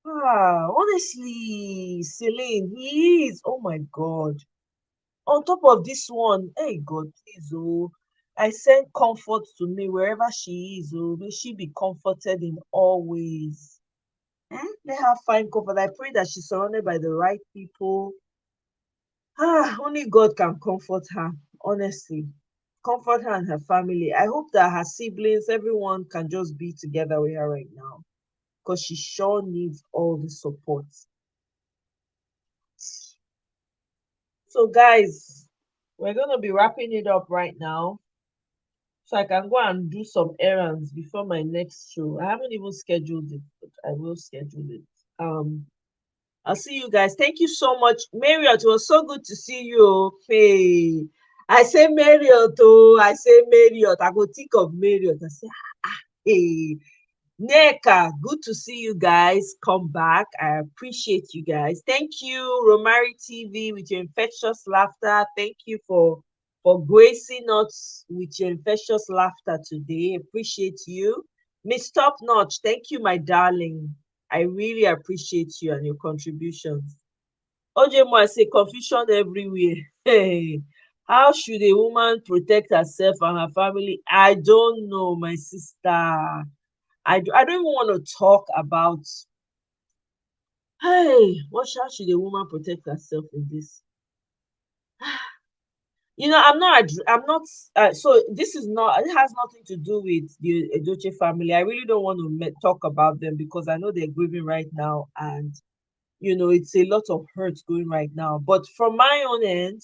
Honestly, Celine, he is. Oh my God. On top of this one, hey God, please, oh, I send comfort to me wherever she is. Oh, may she be comforted in all ways. Let her find comfort. I pray that she's surrounded by the right people. Only God can comfort her, honestly. Comfort her and her family. I hope that her siblings, everyone can just be together with her right now because she sure needs all the support. So, guys, we're going to be wrapping it up right now so I can go and do some errands before my next show. I haven't even scheduled it, but I will schedule it. I'll see you guys. Thank you so much. Marriott, it was so good to see you. Hey, I say Marriott, oh, I say Marriott. I go think of Marriott. I say, hey, Neka, good to see you guys. Come back. I appreciate you guys. Thank you, Romari TV, with your infectious laughter. Thank you for gracing us with your infectious laughter today. Appreciate you. Miss Top Notch, thank you, my darling. I really appreciate you and your contributions. Ojemo, I say confusion everywhere. Hey, how should a woman protect herself and her family? I don't know, my sister. I don't even want to talk about, hey, how should a woman protect herself in this? So this is not, it has nothing to do with the Edoche family. I really don't want to talk about them because I know they're grieving right now and, it's a lot of hurt going right now. But from my own end,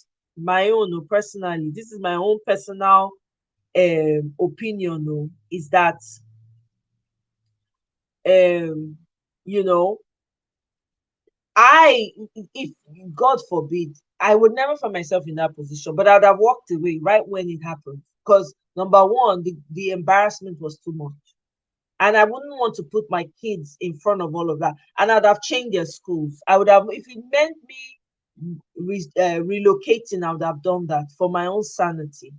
personally, this is my own personal opinion, is that, um, you know, if God forbid, I would never find myself in that position, but I would have walked away right when it happened. Because number one, the embarrassment was too much. And I wouldn't want to put my kids in front of all of that. And I'd have changed their schools. I would have, if it meant me relocating, I would have done that for my own sanity.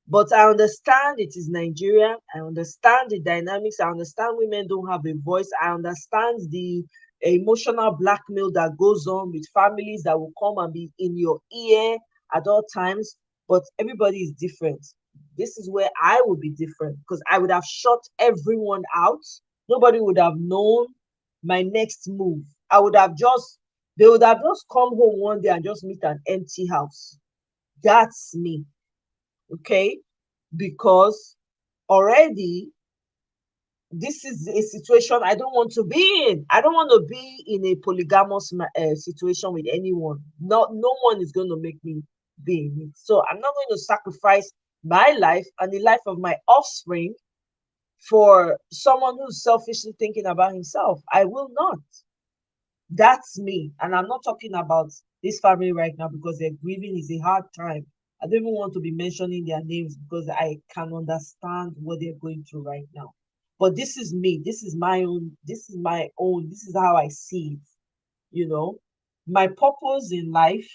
But I understand it is Nigeria. I understand the dynamics. I understand women don't have a voice. I understand the emotional blackmail that goes on with families that will come and be in your ear at all times. But everybody is different. This is where I would be different because I would have shut everyone out. Nobody would have known my next move. They would have just come home one day and just meet an empty house. That's me. Okay, because already this is a situation I don't want to be in. I don't want to be in a polygamous situation with anyone. No one is going to make me be in it. So I'm not going to sacrifice my life and the life of my offspring for someone who's selfishly thinking about himself. I will not. That's me. And I'm not talking about this family right now because their grieving is a hard time. I don't even want to be mentioning their names because I can understand what they're going through right now. But this is me. This is my own. This is my own. This is how I see it. You know, my purpose in life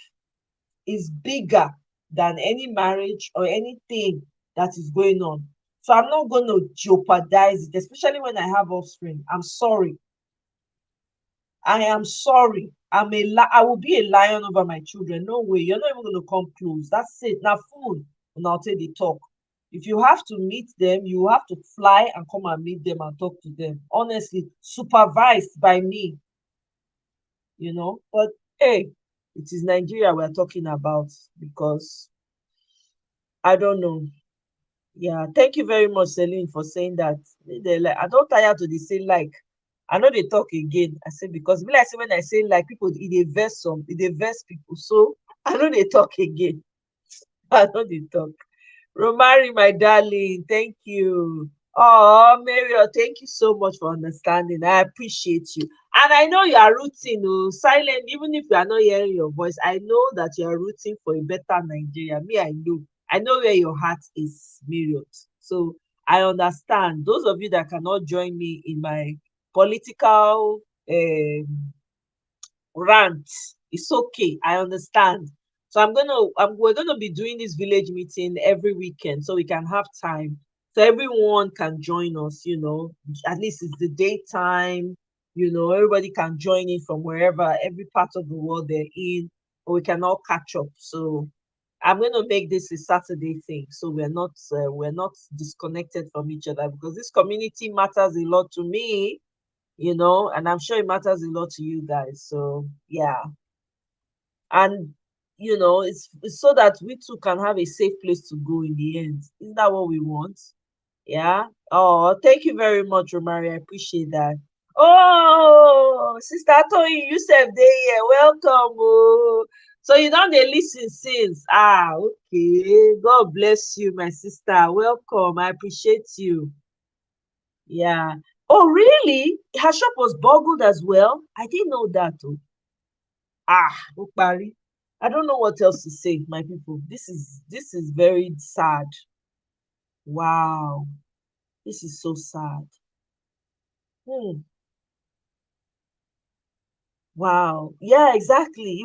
is bigger than any marriage or anything that is going on. So I'm not going to jeopardize it, especially when I have offspring. I'm sorry. I am sorry. I will be a lion over my children. No way. You're not even going to come close. That's it. Now, phone, and I'll tell the talk. If you have to meet them, you have to fly and come and meet them and talk to them. Honestly, supervised by me, But hey, it is Nigeria we're talking about because I don't know. Yeah, thank you very much, Celine, for saying that. I don't tire to the say like. I know they talk again. I say because like I say when I say like people it they verse people. So I know they talk again. I know they talk. Romari, my darling, thank you. Oh, Mario, thank you so much for understanding. I appreciate you. And I know you are rooting, silent, even if you are not hearing your voice. I know that you are rooting for a better Nigeria. Me, I know. I know where your heart is, Mario. So I understand. Those of you that cannot join me in my political rant. It's okay. I understand. So we're gonna be doing this village meeting every weekend so we can have time. So everyone can join us, at least it's the daytime, everybody can join in from wherever, every part of the world they're in, or we can all catch up. So I'm gonna make this a Saturday thing, so we're not disconnected from each other because this community matters a lot to me, and I'm sure it matters a lot to you guys. So yeah, and it's so that we too can have a safe place to go in the end. Isn't that what we want? Yeah. Oh, thank you very much, Romari. I appreciate that. Oh, Sister Toyi, you said they here. Welcome. Oh. So you don't they listen since. Ah, okay. God bless you, my sister. Welcome. I appreciate you. Yeah. Oh, really? Her shop was boggled as well? I didn't know that. Oh. Ah, Ukpari. I don't know what else to say, my people. This is very sad. Wow. This is so sad. Hmm. Wow. Yeah, exactly.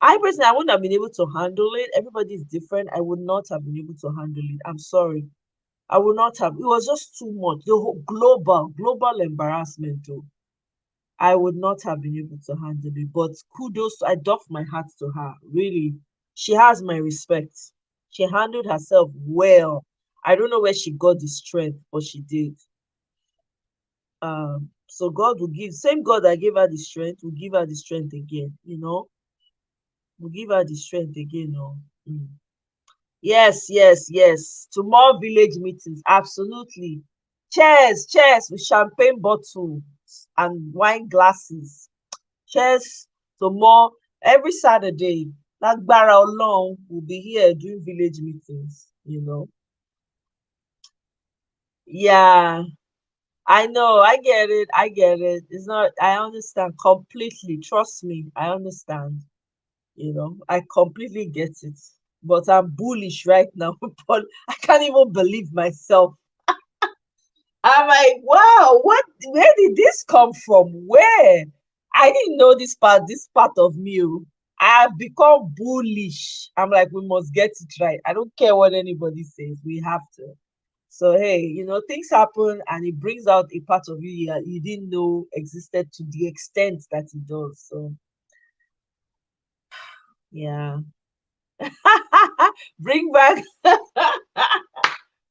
I personally, I wouldn't have been able to handle it. Everybody's different. I would not have been able to handle it. I'm sorry. I would not have. It was just too much. The whole global embarrassment, though. I would not have been able to handle it. But kudos, I doff my hat to her. Really, she has my respect. She handled herself well. I don't know where she got the strength, but she did. So God will give, same God that gave her the strength will give her the strength again. Will give her the strength again. Oh. Mm. Yes, yes, yes. To more village meetings, absolutely. Cheers with champagne bottles and wine glasses. Cheers to more every Saturday. Lágbára Ọlọ́run will be here doing village meetings. Yeah, I know, I get it, I get it. It's not, I understand completely. Trust me, I understand. I completely get it. But I'm bullish right now, but I can't even believe myself. I'm like, wow, where did this come from? Where? I didn't know this part of me. Oh. I've become bullish. I'm like, we must get it right. I don't care what anybody says. We have to. So hey, things happen and it brings out a part of you didn't know existed to the extent that it does. So yeah. bring back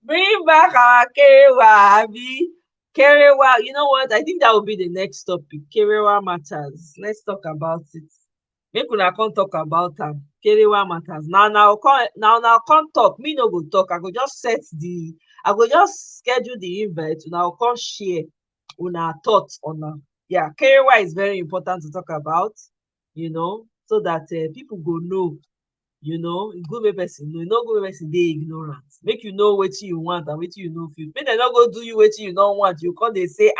bring back our Kerewa, Abi. Kerewa, you know what? I think that will be the next topic. Kerewa matters. Let's talk about it. Make una come talk about am. Kerewa matters. Now come talk. Me no go talk. I go just schedule the invite. Now come share una thoughts on am. Yeah, Kerewa is very important to talk about, so that people go know. E good make person know. E no good make person dey ignorant. Make you know wetin you want and wetin you no fit. Make dem no go do you wetin you no want. You come dey say,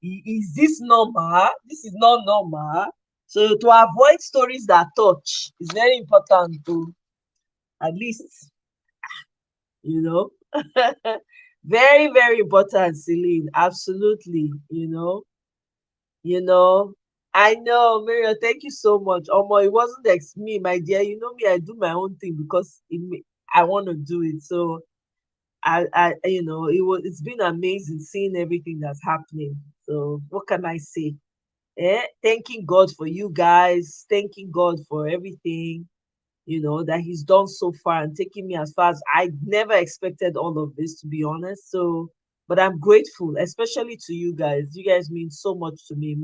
is this normal? This is not normal. So to avoid stories that touch is very important to at least, very, very important, Celine. Absolutely, I know, Miriam, thank you so much. Omo, it wasn't me, my dear. You know me, I do my own thing because I want to do it. So it's been amazing seeing everything that's happening. So what can I say? Thanking God for you guys, thanking God for everything, that He's done so far and taking me as far as I never expected all of this, to be honest. So, but I'm grateful, especially to you guys. You guys mean so much to me,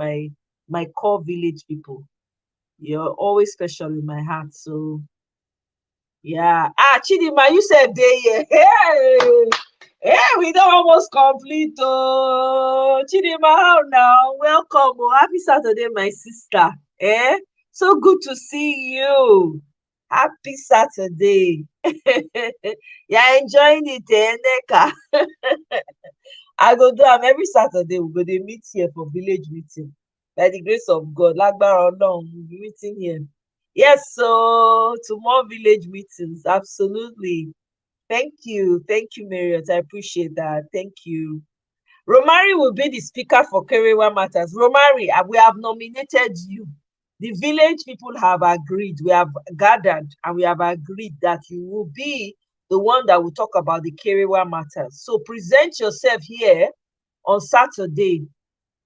my core village people. You're always special in my heart. So, yeah. Chidima, you said day, yeah. Hey! Yeah, we don't almost complete. Oh, Chidima, how now? Welcome. Oh, happy Saturday, my sister. So good to see you. Happy Saturday. You're enjoying it, Neka? I go do am every Saturday. We go dey meet here for village meeting. By the grace of God, Lagbara Ọlọ́run, we'll be meeting here. Yes, so to more village meetings, absolutely. Thank you, Marriott. I appreciate that. Thank you. Romari will be the speaker for Kerewa Matters. Romari, we have nominated you. The village people have agreed. We have gathered and we have agreed that you will be the one that will talk about the Kerewa Matters. So present yourself here on Saturday,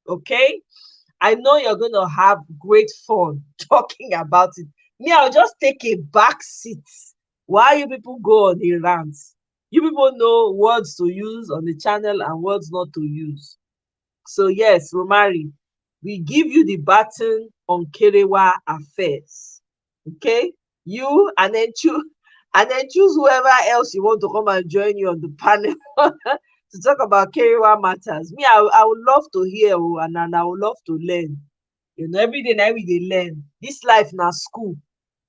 okay? I know you're going to have great fun talking about it. Me, I'll just take a back seat while you people go on a rant. You people know words to use on the channel and words not to use. So yes, Romari, we give you the baton on Kerewa affairs. Okay? You and then choose whoever else you want to come and join you on the panel to talk about Kerewa matters. Me, I would love to hear and I would love to learn. Every day now we dey learn. This life na school.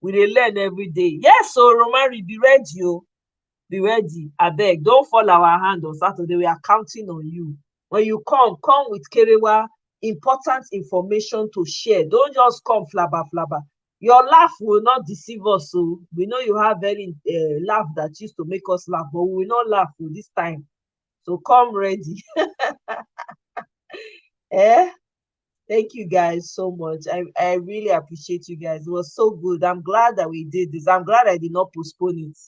We dey learn every day. Yes, so Romari, be ready, oh. Be ready. Abeg, don't fall our hand on Saturday. We are counting on you. When you come with Kerewa important information to share. Don't just come flabber. Your laugh will not deceive us. So we know you have very laugh that used to make us laugh, but we will not laugh this time. So come ready. Thank you guys so much. I really appreciate you guys. It was so good. I'm glad that we did this. I'm glad I did not postpone it.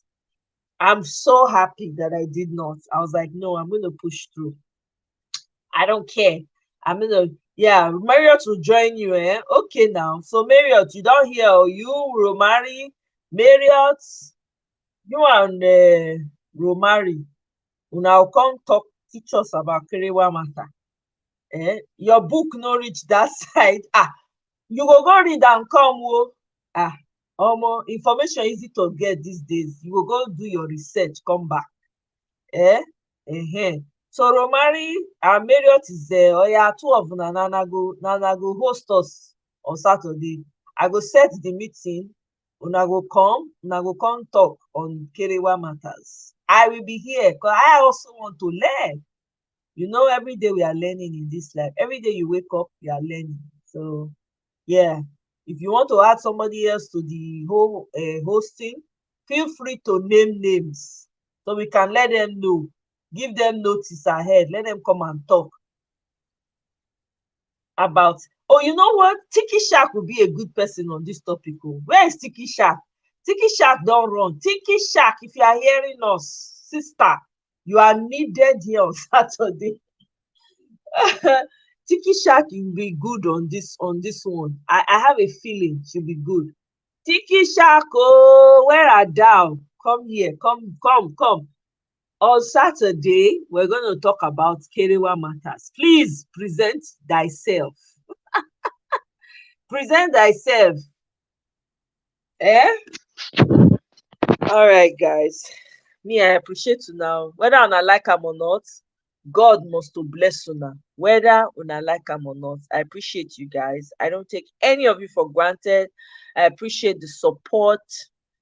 I'm so happy that I did not. I was like, no, I'm going to push through. I don't care. I'm going to, Marriott will join you. Okay, now. So, Marriott, you don't hear, you, Romari, Marriott, you and Romari will now come teach us about Kerewa matter. Your book no reach that side. You go read and come. Information easy to get these days. You will go do your research, come back. So Romari and Marriott is there. Two of Nana go host us on Saturday. I go set the meeting. Una go come talk on Kerewa matters. I will be here because I also want to learn. Every day we are learning in this life. Every day you wake up, you are learning. So, yeah. If you want to add somebody else to the whole hosting, feel free to name names so we can let them know. Give them notice ahead. Let them come and talk about. Oh, you know what? Tiki Shark will be a good person on this topic. Where is Tiki Shark? Tiki Shark don't run. Tiki Shark, if you are hearing us, sister, you are needed here on Saturday. Tiki Shark will be good on this one. I have a feeling she'll be good. Tiki Shark, where are thou? Come here, come. On Saturday, we're going to talk about Kerewa matters. Please present thyself. Present thyself. Eh? All right, guys. Me, I appreciate you now. Whether una like am or not, God must to bless una. Whether una like am or not, I appreciate you guys. I don't take any of you for granted. I appreciate the support.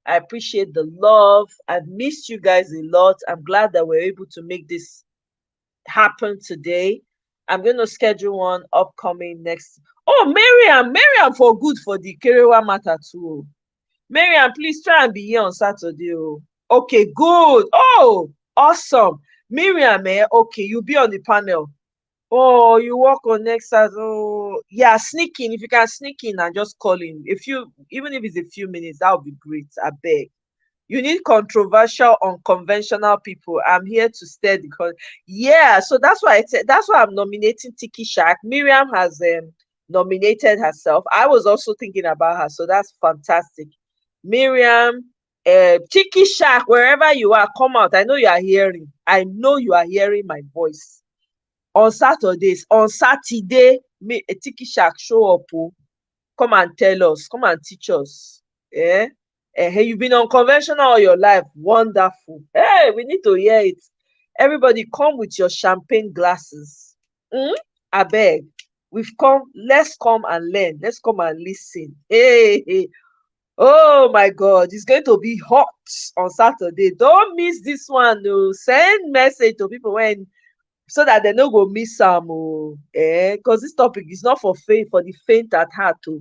I appreciate the love. I've missed you guys a lot. I'm glad that we're able to make this happen today. I'm going to schedule one upcoming next. Oh, Miriam for good for the Kerewa matter too. Miriam, please try and be here on Saturday. Oh. Okay, good. Oh, awesome. Miriam, okay, you'll be on the panel. Oh, you work on next Saturday. Oh, yeah, sneak in. If you can sneak in and just call in. Even if it's a few minutes, that would be great. I beg. You need controversial, unconventional people. I'm here to stay because yeah. So that's why that's why I'm nominating Tiki Shack. Miriam has nominated herself. I was also thinking about her, so that's fantastic. Miriam, Tiki Shack, wherever you are, come out. I know you are hearing. I know you are hearing my voice. On Saturdays, on Saturday, Tiki Shack show up. Oh, come and tell us. Come and teach us. Yeah. Hey, you've been unconventional all your life. Wonderful. Hey, we need to hear it. Everybody, come with your champagne glasses. I beg. We've come. Let's come and learn. Let's come and listen. Hey. Oh my God, it's going to be hot on Saturday. Don't miss this one. No. Send message to people when so that they no go miss am because this topic is not for the faint at heart o.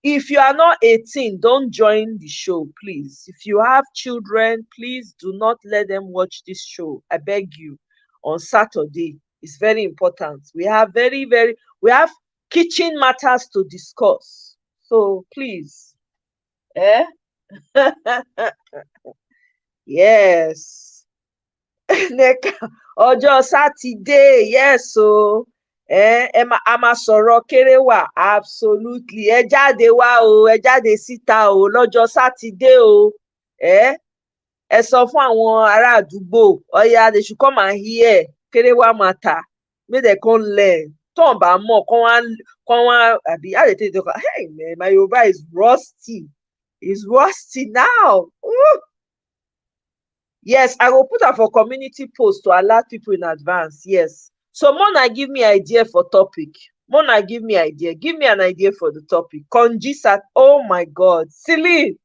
If you are not 18, don't join the show, please. If you have children, please do not let them watch this show. I beg you. On Saturday, it's very important. We have we have kitchen matters to discuss. So please, eh? Yes. Ọjọ́ Sátidé, yes o. A máa sọ̀rọ̀ Kéréwà, absolutely. Ẹ jáde wá o, ẹ jáde síta o lọ́jọ́ Sátidé o. Ẹ sọ fún àwọn ará àdúgbò, ọ̀yá they should come and hear Kéréwà matter. Make dem come learn. Tọ́n bá mọ̀, kán wá àbí how they take talk? Hey man, my Yoruba is rusty. It's rusty now. Ooh. Yes, I will put am for community post to alert people in advance. Yes. So Mona give me idea for topic. Mona give me idea. Give me an idea for the topic. Congisat. Oh my God. Celine,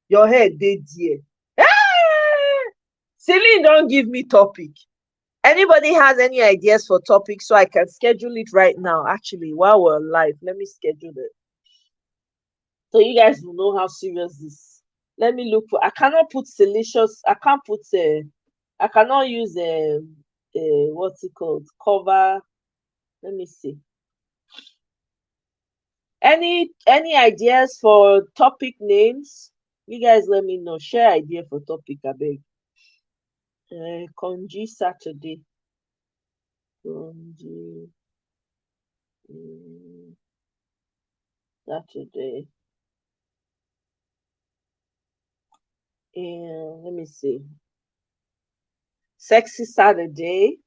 your head dey there. Ah! Celine don't give me topic. Anybody has any ideas for topic so I can schedule it right now? Actually, while we're live, let me schedule it. So you guys will know how serious this. Let me look for. I cannot put salacious. I can't put. I cannot use what's it called? Cover. Let me see. Any ideas for topic names? You guys let me know. Share idea for topic, I beg. Konji Saturday. Konji Saturday. And let me see. Sexy Saturday.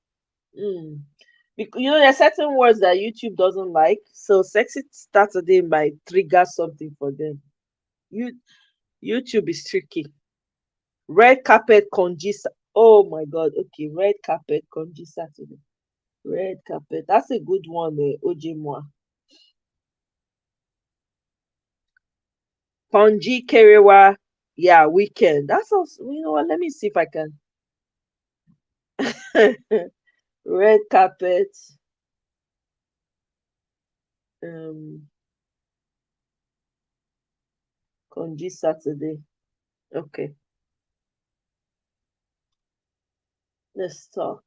Because you know there are certain words that YouTube doesn't like, so sexy Saturday might trigger something for them. YouTube is tricky. Red carpet congi. Oh my God. Okay, red carpet congi Saturday. Red carpet. That's a good one, Ojimwa. Konji Kerewa. Yeah, weekend. That's also, you know what? Let me see if I can. Red carpet. Konji Saturday. Okay. Let's talk.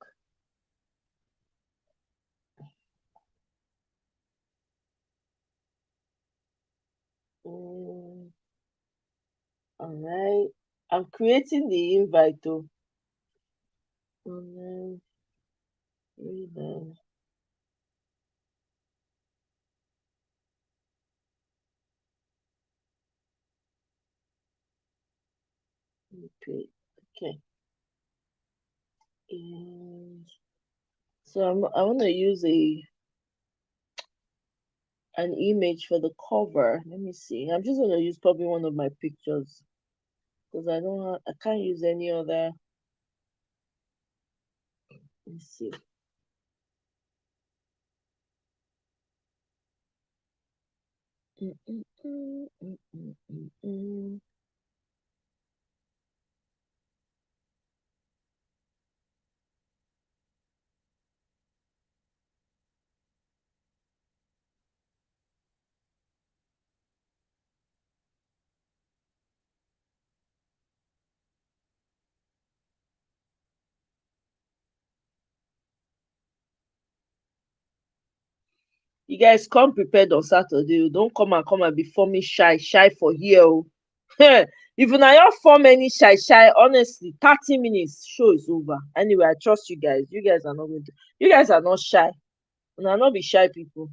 All right. I'm creating the invite though. Okay. And so I want to use an image for the cover. Let me see. I'm just gonna use probably one of my pictures because I can't use any other. Let me see. You guys come prepared on Saturday. Don't come and be forming shy for here. If you not form any shy, honestly, 30 minutes show is over. Anyway, I trust you guys. You guys are not going to. You guys are not shy. You are not be shy people.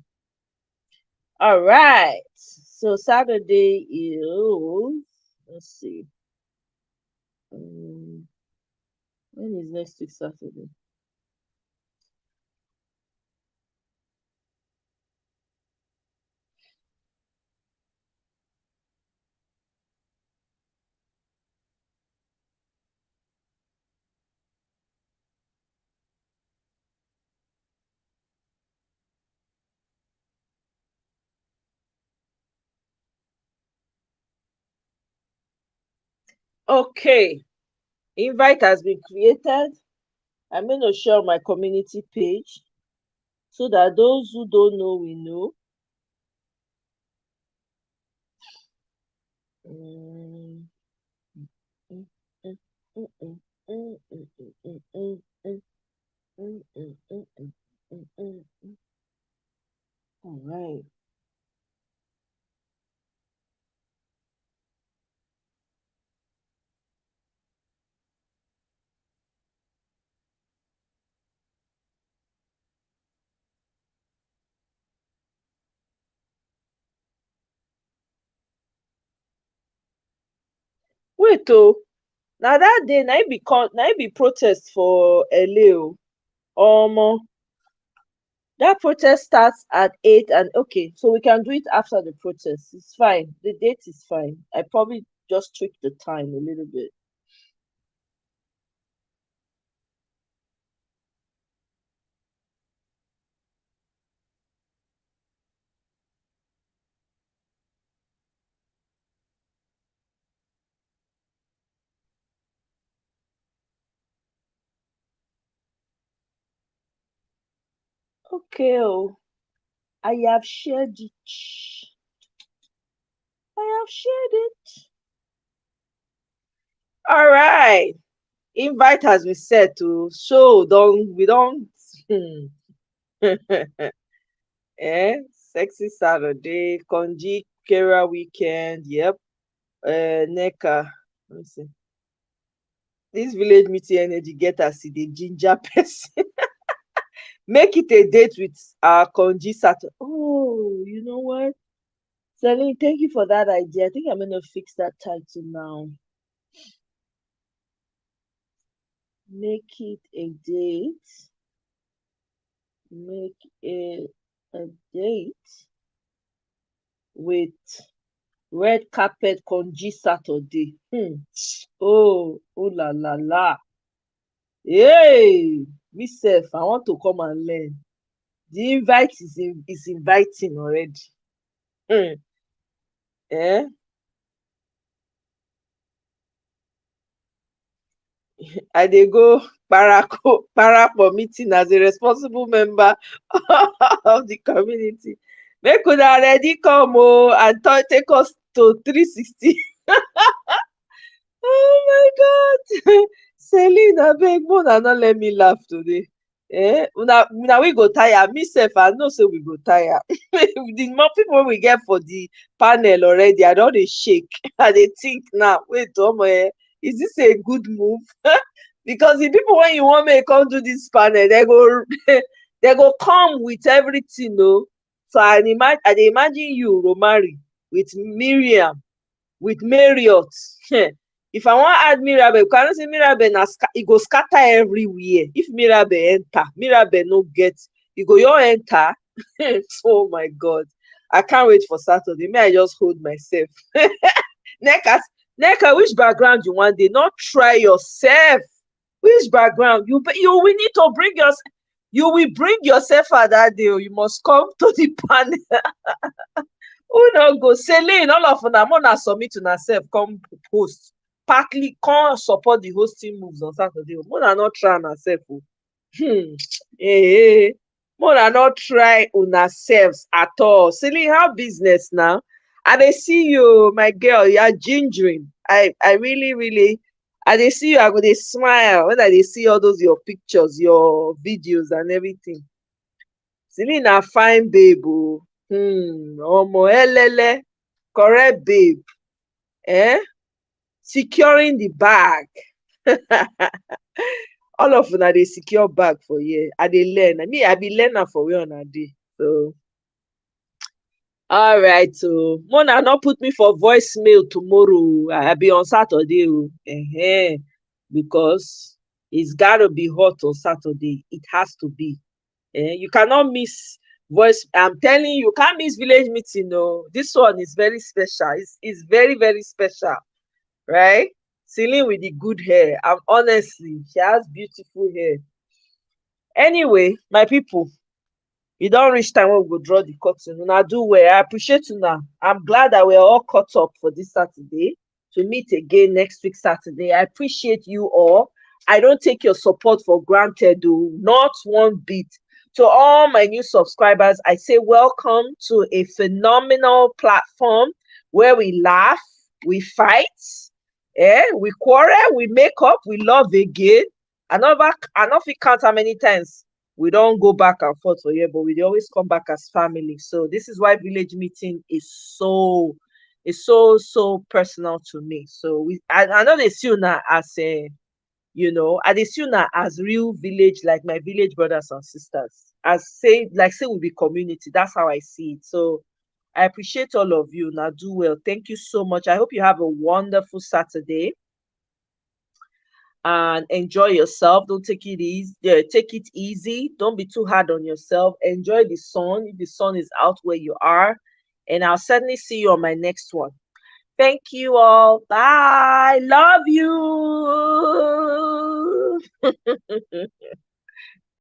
All right. So Saturday is. Let's see. When is next week Saturday? Okay. Invite has been created. I'm going to share my community page so that those who don't know will know. All right. Wait, now that day, now it be protest for LA. That protest starts at 8 and okay, so we can do it after the protest. It's fine. The date is fine. I probably just tweak the time a little bit. Okay, I have shared it. I have shared it. All right. Invite has been set to so we don't sexy Saturday, Konji Kera weekend. Yep. Neka. Let me see. This village meeting energy get us the ginger person. Make it a date with our Konji Saturday. Oh, you know what? Celine, thank you for that idea. I think I'm gonna fix that title now. Make it a date. Make it a date with red carpet Konji Saturday. Oh la la la. Hey, myself, I want to come and learn. The invite is inviting already. Eh? I dey go parako meeting as a responsible member of the community. Make una ready come and take us to 360. Oh my God. Celine, abeg, make una no let me laugh today. Una we go tire. Me sef, I know say we go tire. The more people we get for the panel already, I don dey shake. I dey think now, wait, is this a good move? Because the people when you want me come do this panel, they go they go come with everything, no. So I dey imagine you, Romari, with Miriam, with Marriott. If I want add Mirabel, you cannot say Mirabel e go scatter everywhere. If Mirabel enter, Mirabel no get, you go your enter. Oh my God. I can't wait for Saturday. May I just hold myself. Neka, which background you want? They not try yourself. Which background? You will need to bring yourself. You will bring yourself at that day. You must come to the panel. Who no go? Celine, all of them, mona submit to herself, come host. Partly come support the hosting moves on Saturday. Mona not try herself. Eh, mona not try una selves at all. Celine, how business now? And I see you, my girl, you are gingering. I really, I dey see you, I go dey smile when I dey see all those your pictures, your videos and everything. Celine na fine babe o. Omo elele, correct babe. Securing the bag. All of una dey secure bag for here. I dey learn. I be learner for where una dey. So all right, so Mona not put me for voicemail tomorrow. I be on Saturday, because it's gotta be hot on Saturday. It has to be. You cannot miss voice. I'm telling you, you can't miss village meeting. No, this one is very special. It's very, very special, right? Celine with the good hair. And honestly, she has beautiful hair. Anyway, my people, e don reach time wey we go draw the curtain. Una do well. I appreciate una. I'm glad that we're all caught up for this Saturday to meet again next week Saturday. I appreciate you all. I don't take your support for granted, though, not one bit. To all my new subscribers, I say welcome to a phenomenal platform where we laugh, we fight, we quarrel, we make up, we love again. I not fit count how many times we don't go back and forth for here, but we dey always come back as family. So this is why village meeting is so personal to me. So I know they see una as a, I dey see una as real village, like my village brothers and sisters. As say we be community. That's how I see it. So I appreciate all of you. Now do well. Thank you so much. I hope you have a wonderful Saturday and enjoy yourself. Don't take it easy. Take it easy. Don't be too hard on yourself. Enjoy the sun if the sun is out where you are. And I'll certainly see you on my next one. Thank you all. Bye. Love you.